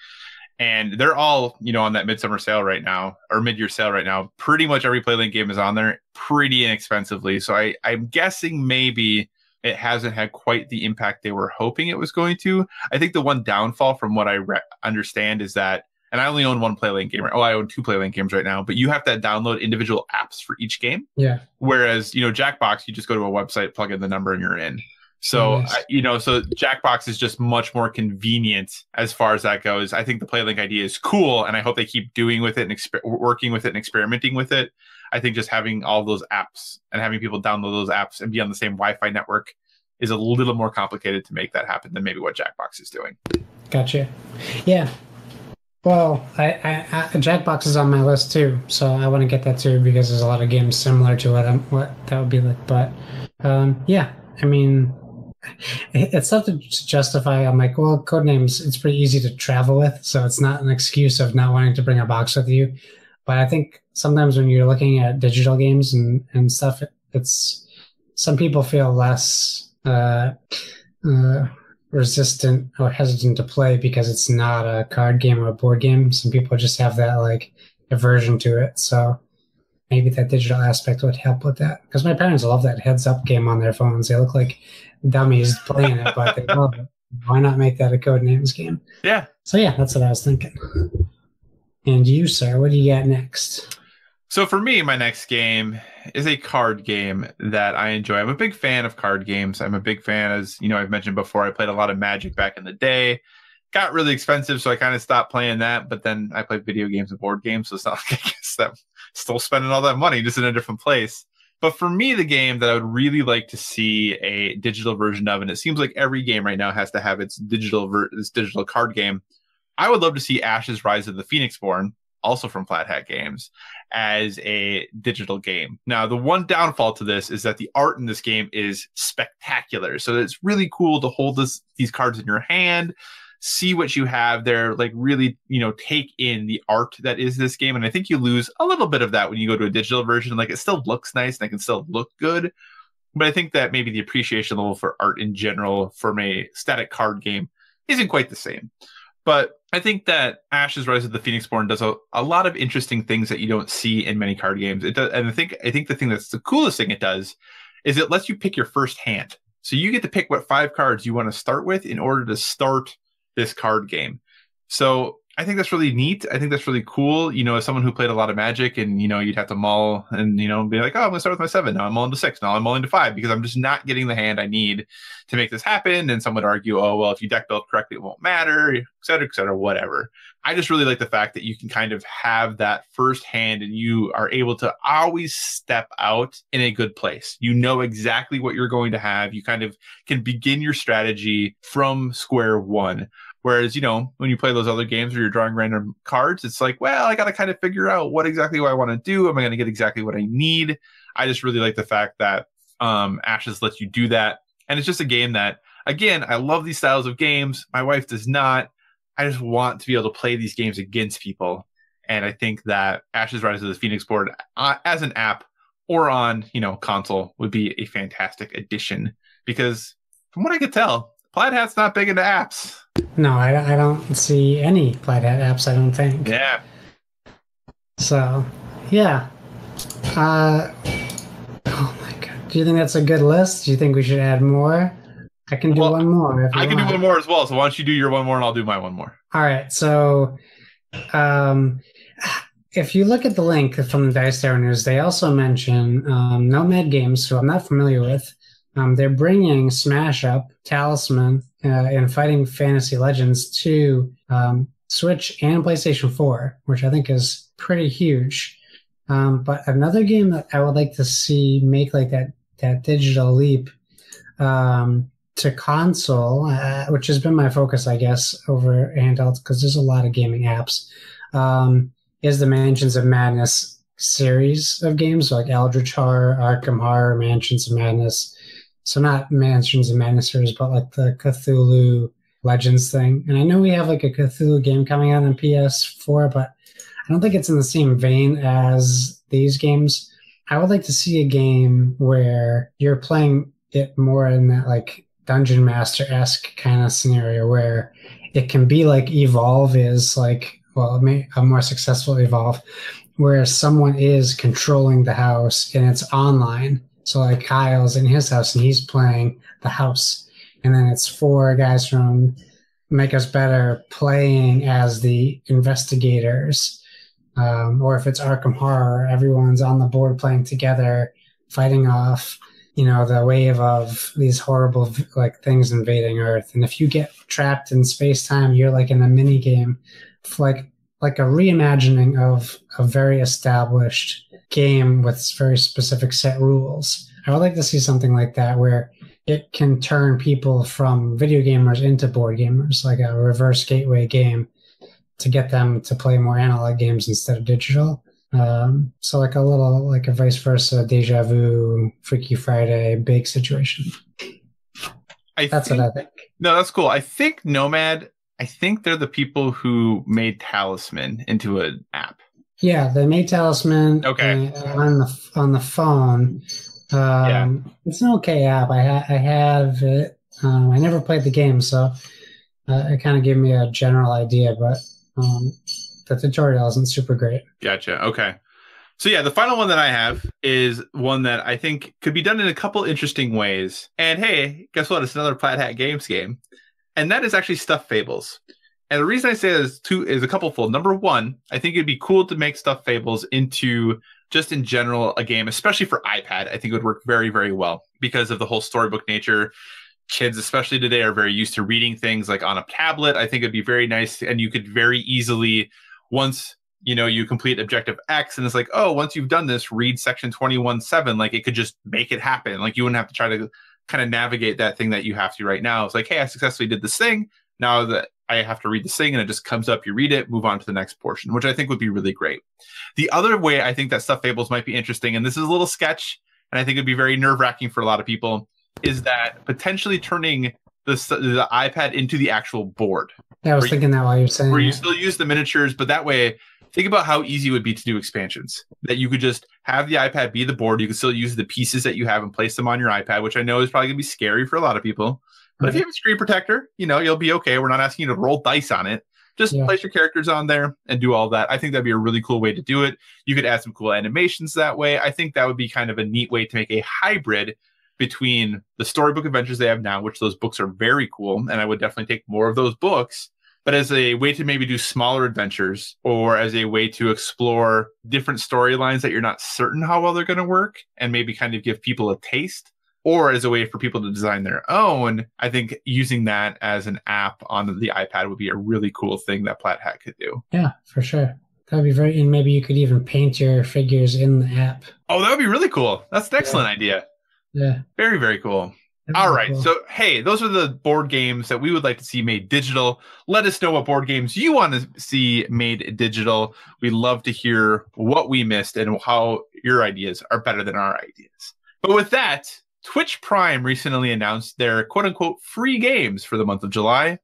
and they're all on that midsummer sale right now, or mid-year sale right now. Pretty much every PlayLink game is on there, pretty inexpensively. So I'm guessing maybe it hasn't had quite the impact they were hoping it was going to. I think the one downfall, from what I understand, is that. And I only own one PlayLink game. I own 2 PlayLink games right now. But you have to download individual apps for each game. Yeah. Whereas, Jackbox, you just go to a website, plug in the number, and you're in. So, Nice. So Jackbox is just much more convenient as far as that goes. I think the PlayLink idea is cool, and I hope they keep doing with it and working with it and experimenting with it. I think just having all those apps and having people download those apps and be on the same Wi-Fi network is a little more complicated to make that happen than maybe what Jackbox is doing. Gotcha. Yeah. Well, Jackbox is on my list too, so I want to get that too, because there's a lot of games similar to what that would be like. But yeah, I mean, it's tough to justify. I'm like, well, Codenames, it's pretty easy to travel with, so it's not an excuse of not wanting to bring a box with you. But I think sometimes when you're looking at digital games and stuff, it's some people feel less resistant or hesitant to play because it's not a card game or a board game. Some people just have that like aversion to it. So maybe that digital aspect would help with that. Because my parents love that heads up game on their phones. They look like dummies playing it, but they love it. Why not make that a Codenames game? Yeah. So yeah, that's what I was thinking. And you, sir, what do you got next? So for me, my next game is a card game that I enjoy. I'm a big fan of card games. I'm a big fan, as I've mentioned before, I played a lot of Magic back in the day. Got really expensive, so I kind of stopped playing that. But then I played video games and board games, so it's not like I guess that I'm still spending all that money, just in a different place. But for me, the game that I would really like to see a digital version of, and it seems like every game right now has to have its digital card game. I would love to see Ashes: Rise of the Phoenixborn, also from Plaid Hat Games, as a digital game. Now, the one downfall to this is that the art in this game is spectacular. So it's really cool to hold these cards in your hand. see what you have there, like really, take in the art that is this game. And I think you lose a little bit of that when you go to a digital version. Like, it still looks nice and it can still look good. But I think that maybe the appreciation level for art in general from a static card game isn't quite the same. But I think that Ashes Rise of the Phoenixborn does a lot of interesting things that you don't see in many card games. It does, and I think the thing that's the coolest thing it does is it lets you pick your first hand. So you get to pick what 5 cards you want to start with in order to start this card game. So I think that's really neat. I think that's really cool. As someone who played a lot of Magic, and you'd have to mull and be like, oh, I'm gonna start with my 7. Now I'm mulling to 6. Now I'm mulling to 5 because I'm just not getting the hand I need to make this happen. And some would argue, oh, well, if you deck build correctly, it won't matter, et cetera, whatever. I just really like the fact that you can kind of have that first hand and you are able to always step out in a good place. You know exactly what you're going to have. You kind of can begin your strategy from square one. Whereas, when you play those other games where you're drawing random cards, it's like, well, I got to kind of figure out what exactly I want to do. Am I going to get exactly what I need? I just really like the fact that Ashes lets you do that. And it's just a game that, again, I love these styles of games. My wife does not. I just want to be able to play these games against people. And I think that Ashes Rise of the Phoenixborn as an app or on, console would be a fantastic addition. Because from what I could tell, Plaid Hat's not big into apps. No, I don't see any Plaid Hat apps, I don't think. Yeah. So, yeah. Oh my God. Do you think that's a good list? Do you think we should add more? I can do one more. If you can want. do one more as well. So why don't you do your one more and I'll do my one more. All right. So, if you look at the link from the Dice Tower News, they also mention Nomad Games, who I'm not familiar with. They're bringing Smash Up, Talisman, and Fighting Fantasy Legends to Switch and PlayStation 4, which I think is pretty huge. But another game that I would like to see make like that digital leap to console, which has been my focus, I guess, over handhelds, because there's a lot of gaming apps, is the Mansions of Madness series of games, like Eldritch Horror, Arkham Horror, Mansions of Madness. So not Mansions of Madness series, but like the Cthulhu Legends thing. And I know we have like a Cthulhu game coming out on PS4, but I don't think it's in the same vein as these games. I would like to see a game where you're playing it more in that like Dungeon Master-esque kind of scenario where it can be like Evolve is like, well, a more successful Evolve, where someone is controlling the house and it's online. So like Kyle's in his house and he's playing the house. And then it's 4 guys from Make Us Better playing as the investigators. Or if it's Arkham Horror, everyone's on the board playing together, fighting off, the wave of these horrible like things invading Earth. And if you get trapped in space-time, you're like in a mini game, like a reimagining of a very established game with very specific set rules. I would like to see something like that where it can turn people from video gamers into board gamers, like a reverse gateway game to get them to play more analog games instead of digital. So like a vice versa, Deja Vu, Freaky Friday, big situation. That's what I think. No, that's cool. I think Nomad, they're the people who made Talisman into an app. Yeah, they made Talisman on the phone. It's an okay app. I have it. I never played the game, so it kind of gave me a general idea, but the tutorial isn't super great. Gotcha. Okay. So yeah, the final one that I have is one that I think could be done in a couple interesting ways. And hey, guess what? It's another Plaid Hat Games game. And that is actually Stuffed Fables. And the reason I say that is a couple fold. Number one, I think it'd be cool to make Stuffed Fables into just in general a game, especially for iPad. I think it would work very, very well because of the whole storybook nature. Kids, especially today, are very used to reading things like on a tablet. I think it'd be very nice. And you could very easily, once you complete objective X and it's like, oh, once you've done this, read section 21.7, like it could just make it happen. Like you wouldn't have to try to kind of navigate that thing that you have to right now. It's like, hey, I successfully did this thing. Now that I have to read this thing and it just comes up, you read it, move on to the next portion, which I think would be really great. The other way I think that Stuffed Fables might be interesting, and this is a little sketch, and I think it'd be very nerve-wracking for a lot of people, is that potentially turning the iPad into the actual board. Yeah, I was thinking that while you were saying where you it. still use the miniatures, but that way, think about how easy it would be to do expansions. That you could just have the iPad be the board. You can still use the pieces that you have and place them on your iPad, which I know is probably going to be scary for a lot of people. But if you have a screen protector, you'll be okay. We're not asking you to roll dice on it. Just place your characters on there and do all that. I think that'd be a really cool way to do it. You could add some cool animations that way. I think that would be kind of a neat way to make a hybrid between the storybook adventures they have now, which those books are very cool, and I would definitely take more of those books, but as a way to maybe do smaller adventures or as a way to explore different storylines that you're not certain how well they're going to work and maybe kind of give people a taste, or as a way for people to design their own. I think using that as an app on the iPad would be a really cool thing that Plaid Hat could do. Yeah, for sure. That would be very, and maybe you could even paint your figures in the app. Oh, that would be really cool. That's an excellent idea. Yeah. Very, very cool. All right. Cool. So, hey, those are the board games that we would like to see made digital. Let us know what board games you want to see made digital. We love to hear what we missed and how your ideas are better than our ideas. But with that, Twitch Prime recently announced their quote-unquote free games for the month of July.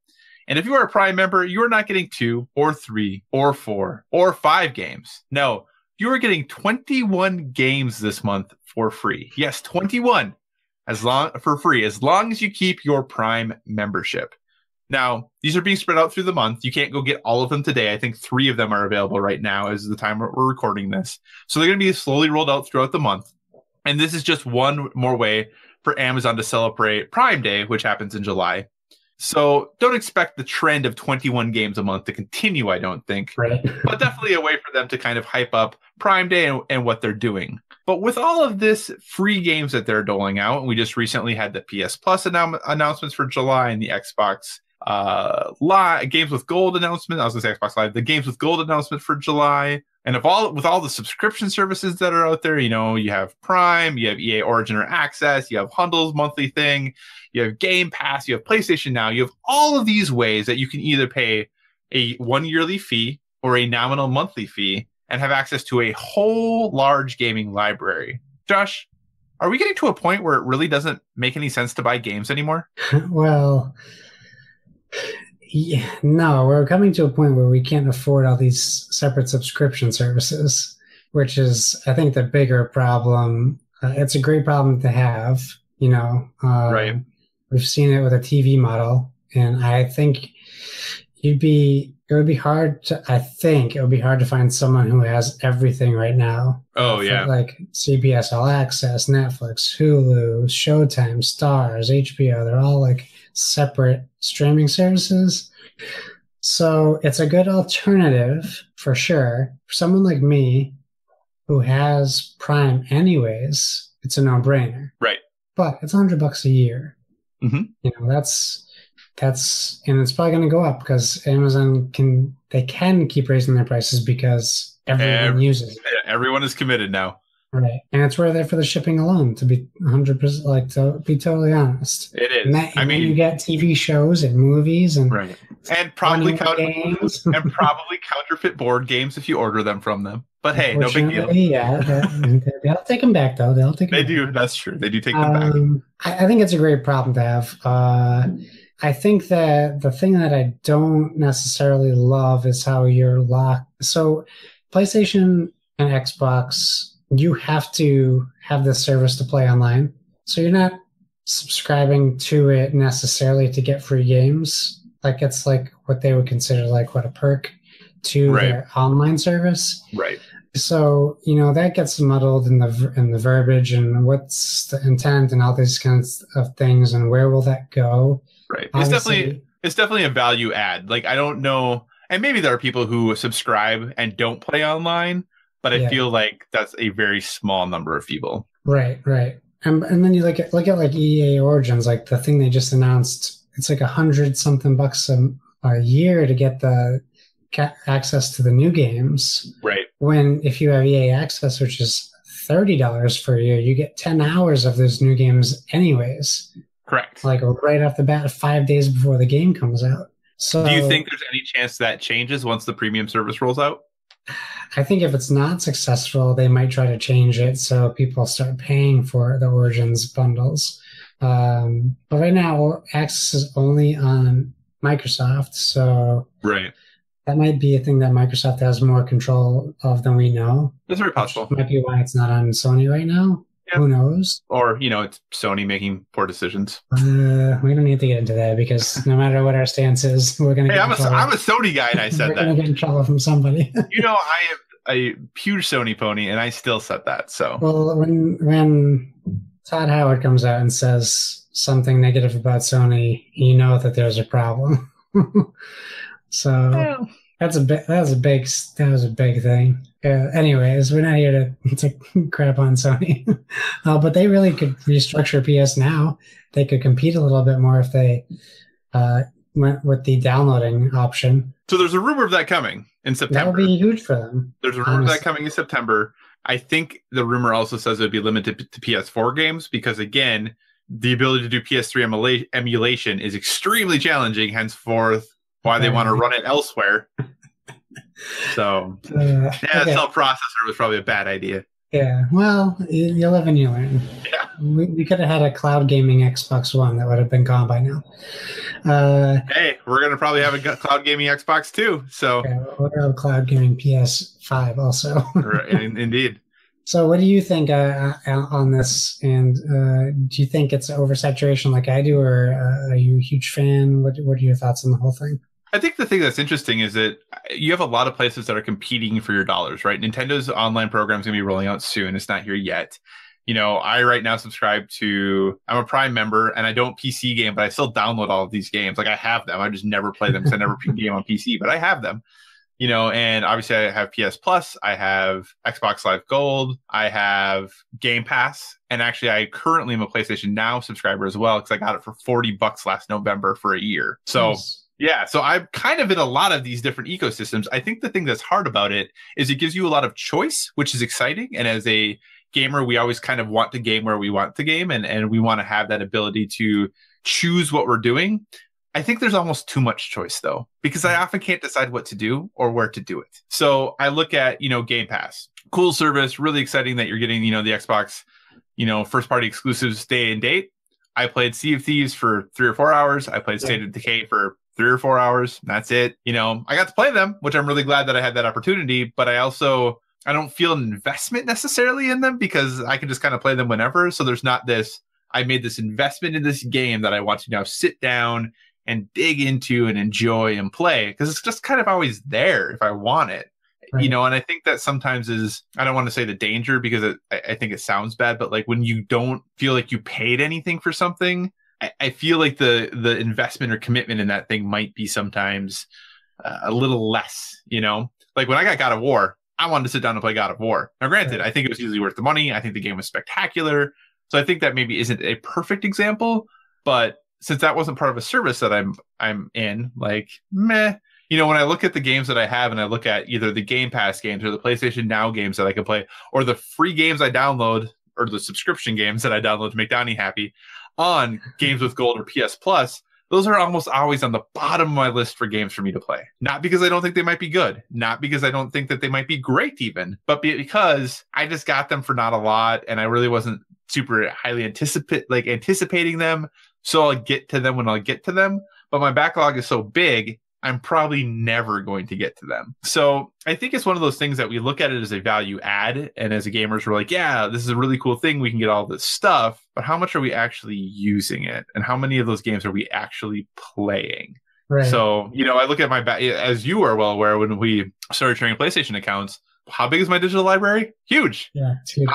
And if you are a Prime member, you are not getting 2 or 3 or 4 or 5 games. No, you are getting 21 games this month for free. Yes, 21 for free, as long as you keep your Prime membership. Now, these are being spread out through the month. You can't go get all of them today. I think 3 of them are available right now as the time we're recording this. So they're going to be slowly rolled out throughout the month. And this is just one more way for Amazon to celebrate Prime Day, which happens in July. So don't expect the trend of 21 games a month to continue, I don't think. Right. But definitely a way for them to kind of hype up Prime Day and what they're doing. But with all of this free games that they're doling out, and we just recently had the PS Plus announcements for July and the Xbox Live Games with Gold announcement. I was going to say Xbox Live, the Games with Gold announcement for July. And with all the subscription services that are out there, you have Prime, you have EA Origin or Access, you have Hundle's monthly thing, you have Game Pass, you have PlayStation Now, you have all of these ways that you can either pay a 1 yearly fee or a nominal monthly fee and have access to a whole large gaming library. Josh, are we getting to a point where it really doesn't make any sense to buy games anymore? Well, yeah, no, we're coming to a point where we can't afford all these separate subscription services, which is, I think, the bigger problem. It's a great problem to have, right. We've seen it with a TV model, and I think it would be hard to find someone who has everything right now. Oh, yeah. Like CBS All Access, Netflix, Hulu, Showtime, Stars, HBO, they're all like separate streaming services. So it's a good alternative for sure. For someone like me who has Prime anyways, it's a no-brainer. Right. But it's $100 a year. Mm-hmm. That's and it's probably going to go up because Amazon can keep raising their prices because everyone uses it. Everyone is committed now. Right. And it's worth it for the shipping alone, to be 100%, to be totally honest. It is. And then you get TV shows and movies and right. And probably games. And probably counterfeit board games if you order them from them. But hey, no big deal. Yeah, they'll take them back though. They do. That's true. They do take them back. I think it's a great problem to have. I think that the thing that I don't necessarily love is how you're locked. So PlayStation and Xbox, you have to have this service to play online. So you're not subscribing to it necessarily to get free games. Like it's like what they would consider a perk to their online service. Right. So, that gets muddled in the verbiage and what's the intent and all these kinds of things and where will that go? Right. It's definitely a value add. Like, I don't know. And maybe there are people who subscribe and don't play online, but I feel like that's a very small number of people. Right. And then you look at like EA Origins, like the thing they just announced, it's like $100-something a year to get the access to the new games. Right. When if you have EA Access, which is $30 for a year, you get 10 hours of those new games anyways. Correct. Like right off the bat, 5 days before the game comes out. So, do you think there's any chance that changes once the premium service rolls out? I think if it's not successful, they might try to change it so people start paying for the Origins bundles. But right now, Access is only on Microsoft. So Right. that might be a thing that Microsoft has more control of than we know. That's very possible. Might be why it's not on Sony right now. Yeah. Who knows? Or, it's Sony making poor decisions. We don't need to get into that because no matter what our stance is, we're going to I'm a Sony guy and I said that. We're going to get in trouble from somebody. I am a huge Sony pony and I still said that. So, well, when Todd Howard comes out and says something negative about Sony, you know that there's a problem. So that was a big thing. Anyways, we're not here to crap on Sony, but they really could restructure PS Now. They could compete a little bit more if they went with the downloading option. So there's a rumor of that coming in September. That would be huge for them. There's a rumor of that coming in September. I think the rumor also says it would be limited to PS4 games because, again, the ability to do PS3 emulation is extremely challenging, henceforth why they want to run it elsewhere. So, self-processor was probably a bad idea. Yeah, well, you live and you learn. Yeah. We could have had a cloud gaming Xbox One that would have been gone by now. Hey, we're going to probably have a cloud gaming Xbox too. So, we'll have a cloud gaming PS5 also. Right, indeed. So what do you think on this? And do you think it's oversaturation like I do, or are you a huge fan? What are your thoughts on the whole thing? I think the thing that's interesting is that you have a lot of places that are competing for your dollars, right? Nintendo's online program is going to be rolling out soon. It's not here yet. I right now subscribe to, I'm a Prime member and I don't PC game, but I still download all of these games. Like I have them. I just never play them because I never game on PC, but I have them. And obviously I have PS Plus, I have Xbox Live Gold, I have Game Pass, and actually I currently am a PlayStation Now subscriber as well because I got it for $40 last November for a year. So nice. Yeah, so I'm kind of in a lot of these different ecosystems. I think the thing that's hard about it is it gives you a lot of choice, which is exciting. And as a gamer, we always kind of want to game where we want to game, and we want to have that ability to choose what we're doing. I think there's almost too much choice, though, because I often can't decide what to do or where to do it. So I look at, Game Pass. Cool service, really exciting that you're getting, the Xbox, first-party exclusives day and date. I played Sea of Thieves for 3 or 4 hours. I played State of Decay for 3 or 4 hours. That's it. I got to play them, which I'm really glad that I had that opportunity, but I don't feel an investment necessarily in them because I can just kind of play them whenever. So there's not this, I made this investment in this game that I want to now sit down and dig into and enjoy and play because it's just kind of always there if I want it, right. And I think that sometimes is, I don't want to say the danger because I think it sounds bad, but like when you don't feel like you paid anything for something, I feel like the investment or commitment in that thing might be sometimes a little less, like when I got God of War, I wanted to sit down and play God of War. Now, granted, I think it was easily worth the money. I think the game was spectacular. So I think that maybe isn't a perfect example, but since that wasn't part of a service that I'm in, like, meh. When I look at the games that I have and I look at either the Game Pass games or the PlayStation Now games that I can play or the free games I download or the subscription games that I download to make Donnie happy on Games with Gold or PS Plus, those are almost always on the bottom of my list for games for me to play. Not because I don't think they might be good, not because I don't think that they might be great even, but because I just got them for not a lot and I really wasn't super highly anticipating them. So I'll get to them when I'll get to them. But my backlog is so big, I'm probably never going to get to them. So I think it's one of those things that we look at it as a value add. And as a gamers, we're like, yeah, this is a really cool thing. We can get all this stuff. But how much are we actually using it? And how many of those games are we actually playing? Right. So, I look at as you are well aware, when we started sharing PlayStation accounts, how big is my digital library? Huge. Yeah, it's huge.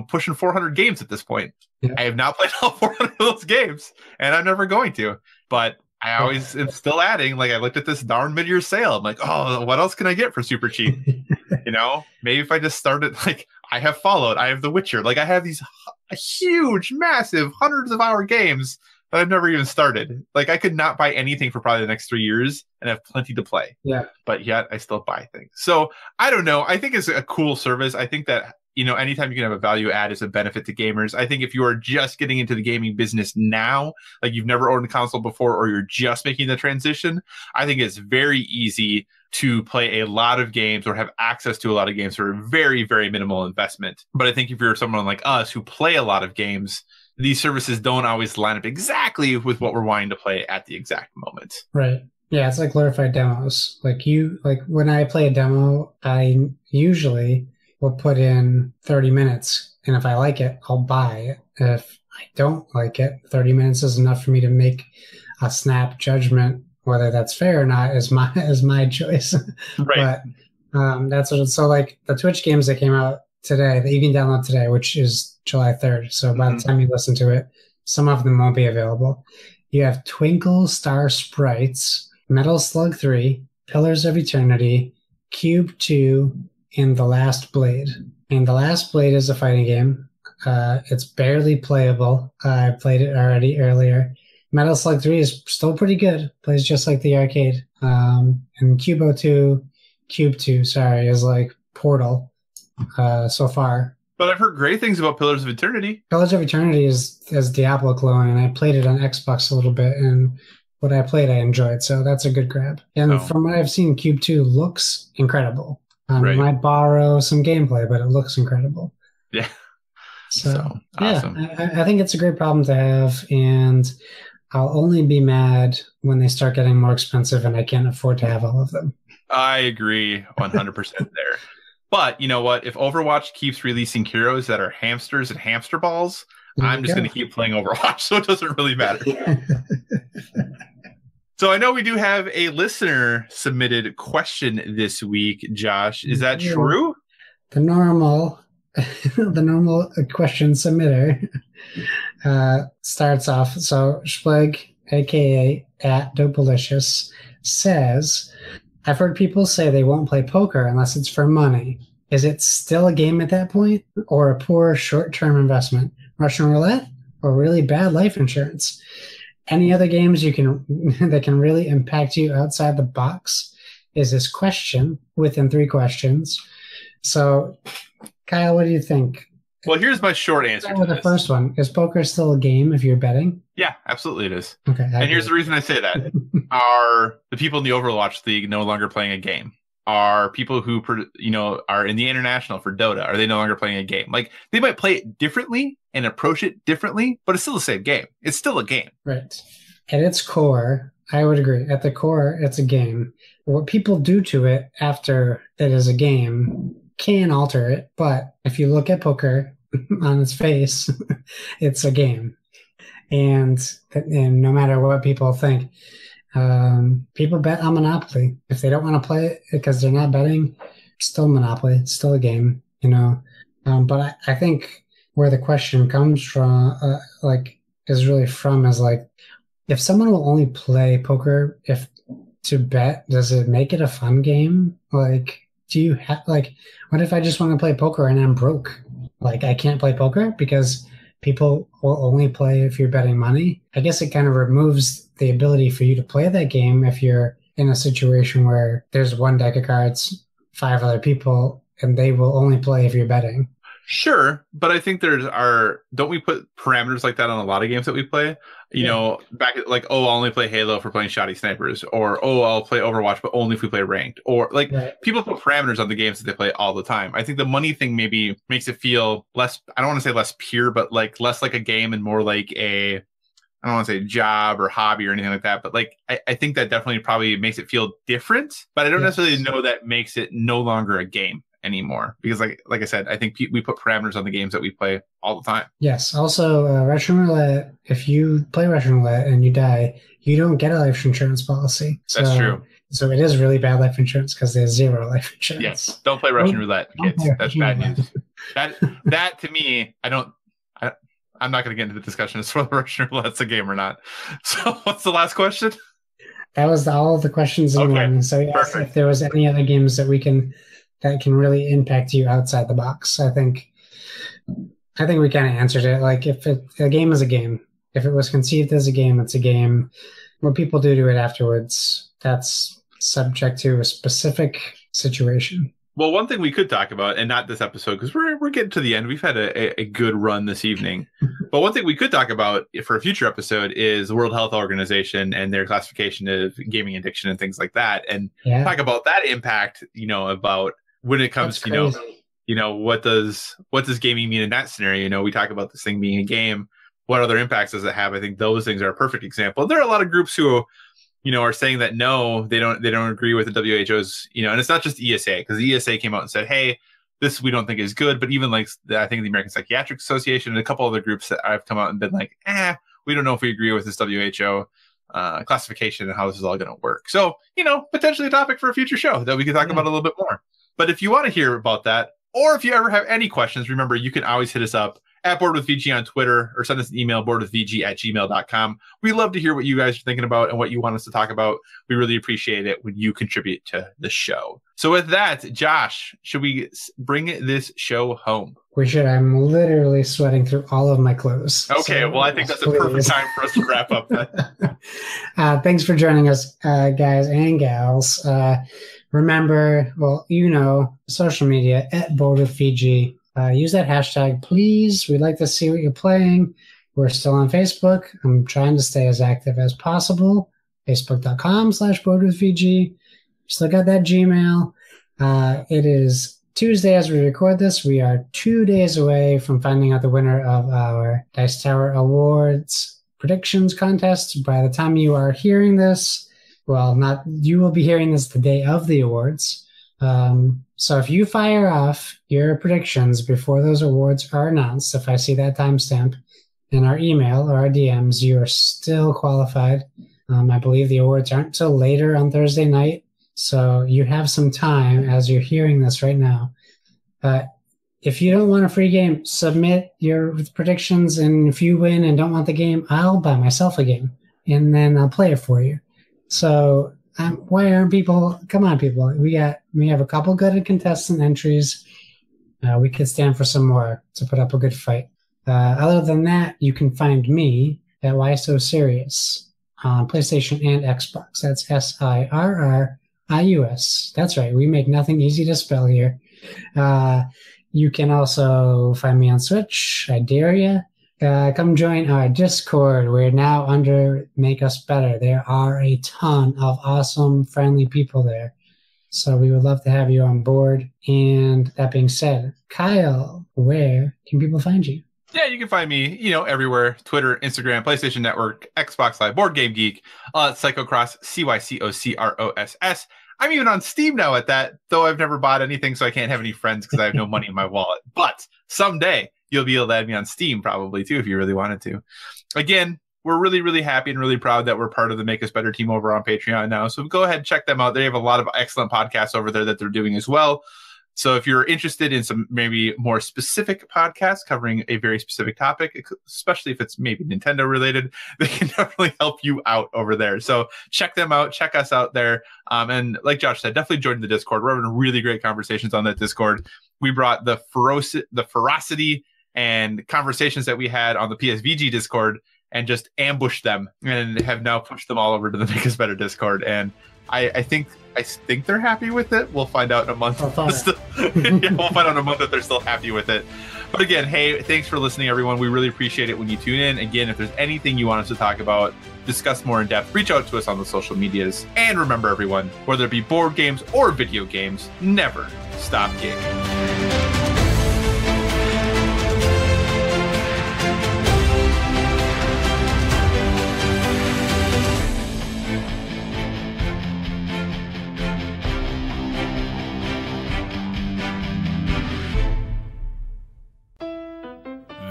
Pushing 400 games at this point. Yeah. I have not played all 400 of those games, and I'm never going to. But I always am still adding. Like I looked at this darn mid-year sale. I'm like, oh, what else can I get for super cheap? Maybe if I just started, like I have Fallout, I have The Witcher. Like I have these huge, massive, hundreds of hour games that I've never even started. Like I could not buy anything for probably the next 3 years and have plenty to play. Yeah. But yet I still buy things. So I don't know. I think it's a cool service. I think that, anytime you can have a value add is a benefit to gamers. I think if you are just getting into the gaming business now, like you've never owned a console before, or you're just making the transition, I think it's very easy to play a lot of games or have access to a lot of games for a very, very minimal investment. But I think if you're someone like us who play a lot of games, these services don't always line up exactly with what we're wanting to play at the exact moment. Right. Yeah, it's like glorified demos. Like when I play a demo, I usually will put in 30 minutes, and if I like it, I'll buy it. If I don't like it, 30 minutes is enough for me to make a snap judgment. Whether that's fair or not is my choice. Right. But that's what so like the Twitch games that came out today that you can download today, which is July 3rd. So by the time you listen to it, some of them won't be available. You have Twinkle Star Sprites, Metal Slug 3, Pillars of Eternity, Cube 2, and The Last Blade. And The Last Blade is a fighting game. It's barely playable. I played it already earlier. Metal Slug 3 is still pretty good. Plays just like the arcade. And Cube 2 is like Portal so far. But I've heard great things about Pillars of Eternity. Pillars of Eternity is Diablo clone, and I played it on Xbox a little bit, and what I played I enjoyed, so that's a good grab. And from what I've seen, Cube 2 looks incredible. It might borrow some gameplay, but it looks incredible. Yeah. So awesome. Yeah, I think it's a great problem to have, and I'll only be mad when they start getting more expensive and I can't afford to have all of them. I agree 100% there. But you know what? If Overwatch keeps releasing heroes that are hamsters and hamster balls, I'm just going to keep playing Overwatch, so it doesn't really matter. So I know we do have a listener submitted question this week, Josh. Is that true? The normal question submitter starts off. So Spleg, aka @Dopalicious, says, I've heard people say they won't play poker unless it's for money. Is it still a game at that point, or a poor short-term investment? Russian roulette or really bad life insurance? Any other games that can really impact you outside the box? Is this question within 3 questions? So, Kyle, what do you think? Well, here's my short answer to the first one. Is poker still a game if you're betting? Yeah, absolutely it is. Okay. And here's the reason I say that. Are the people in the Overwatch League no longer playing a game? Are people who, are in the international for Dota, are they no longer playing a game? Like, they might play it differently and approach it differently, but it's still the same game. It's still a game. Right. At its core, I would agree. At the core, it's a game. What people do to it after it is a game can alter it, but if you look at poker on its face, it's a game. And no matter what people think, people bet on Monopoly. If they don't want to play it because they're not betting, still Monopoly, it's still a game, But I think where the question comes from, is really from is like, if someone will only play poker to bet, does it make it a fun game? Like, do you have what if I just want to play poker and I'm broke? Like, I can't play poker because people will only play if you're betting money. I guess it kind of removes the ability for you to play that game if you're in a situation where there's one deck of cards, 5 other people, and they will only play if you're betting. Sure, but I think don't we put parameters like that on a lot of games that we play? Back at I'll only play Halo for playing shoddy snipers, or I'll play Overwatch, but only if we play ranked, or people put parameters on the games that they play all the time. I think the money thing maybe makes it feel less, I don't want to say less pure, but less like a game and more like I don't want to say job or hobby or anything like that, but I think that definitely probably makes it feel different, but I don't necessarily know that makes it no longer a game anymore, because like I said, I think we put parameters on the games that we play all the time. Yes. Also, Russian roulette, if you play Russian roulette and you die, you don't get a life insurance policy. That's true. So it is really bad life insurance because there's 0 life insurance. Yes. Don't play Russian roulette, kids. That's bad news. That to me, I'm not going to get into the discussion as to whether Russian roulette's a game or not. So what's the last question? That was all the questions in one. So yes, if there was any other games that can really impact you outside the box, I think we kind of answered it. Like, if a game is a game, if it was conceived as a game, it's a game. What people do to it afterwards, that's subject to a specific situation. Well, one thing we could talk about, and not this episode, because we're getting to the end. We've had a good run this evening. But one thing we could talk about for a future episode is the World Health Organization and their classification of gaming addiction and things like that. And talk about that impact, about when it comes to, what does gaming mean in that scenario? We talk about this thing being a game. what other impacts does it have? I think those things are a perfect example. There are a lot of groups who, are saying that no, they don't agree with the WHO's, and it's not just ESA, because the ESA came out and said, hey, this we don't think is good. But even I think the American Psychiatric Association and a couple other groups that I've come out and been like, we don't know if we agree with this WHO classification and how this is all going to work. So, potentially a topic for a future show that we can talk about a little bit more. But if you want to hear about that, or if you ever have any questions, remember, you can always hit us up at BoardWithVG on Twitter, or send us an email, boardwithvg@gmail.com. We love to hear what you guys are thinking about and what you want us to talk about. We really appreciate it when you contribute to the show. So with that, Josh, should we bring this show home? We should. I'm literally sweating through all of my clothes. Okay, so, well, I think that's a perfect time for us to wrap up then. Thanks for joining us, guys and gals. Remember, social media at BoardWithVG. Use that hashtag, please. We'd like to see what you're playing. We're still on Facebook. I'm trying to stay as active as possible. Facebook.com/BoardWithVG. Still got that Gmail. It is Tuesday as we record this. We are 2 days away from finding out the winner of our Dice Tower Awards predictions contest. By the time you are hearing this, you will be hearing this the day of the awards. So if you fire off your predictions before those awards are announced, if I see that timestamp in our email or our DMs, you are still qualified. I believe the awards aren't till later on Thursday night. So you have some time as you're hearing this right now. If you don't want a free game, submit your predictions. And if you win and don't want the game, I'll buy myself a game and then I'll play it for you. So why aren't people? Come on, people. We have a couple good contestant entries. We could stand for some more to put up a good fight. Other than that, you can find me at Why So Serious on PlayStation and Xbox. That's SIRRIUS. That's right. We make nothing easy to spell here. You can also find me on Switch. I dare you. Come join our Discord. We're now under Make Us Better. There are a ton of awesome, friendly people there. So we would love to have you on board. And that being said, Kyle, where can people find you? Yeah, you can find me, everywhere. Twitter, Instagram, PlayStation Network, Xbox Live, Board Game Geek, Psychocross, CYCOCROSS. I'm even on Steam now at that, though I've never bought anything, so I can't have any friends because I have no money in my wallet. But someday you'll be able to add me on Steam probably too if you really wanted to. Again, we're really, really happy and really proud that we're part of the Make Us Better team over on Patreon now. So go ahead and check them out. They have a lot of excellent podcasts over there that they're doing as well. So if you're interested in some maybe more specific podcasts covering a very specific topic, especially if it's maybe Nintendo related, they can definitely help you out over there. So check them out. Check us out there. And like Josh said, definitely join the Discord. We're having really great conversations on that Discord. We brought the ferocity and conversations that we had on the PSVG Discord and just ambushed them and have now pushed them all over to the Make Us Better Discord. And I think they're happy with it. We'll find out in a month. We'll find out in a month that they're still happy with it. But again, hey, thanks for listening, everyone. We really appreciate it when you tune in. Again, if there's anything you want us to talk about, discuss more in depth, reach out to us on the social medias. And remember, everyone, whether it be board games or video games, never stop gaming.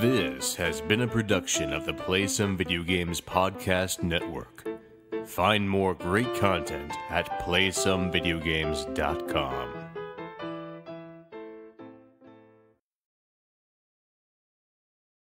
This has been a production of the Play Some Video Games Podcast Network. Find more great content at playsomevideogames.com.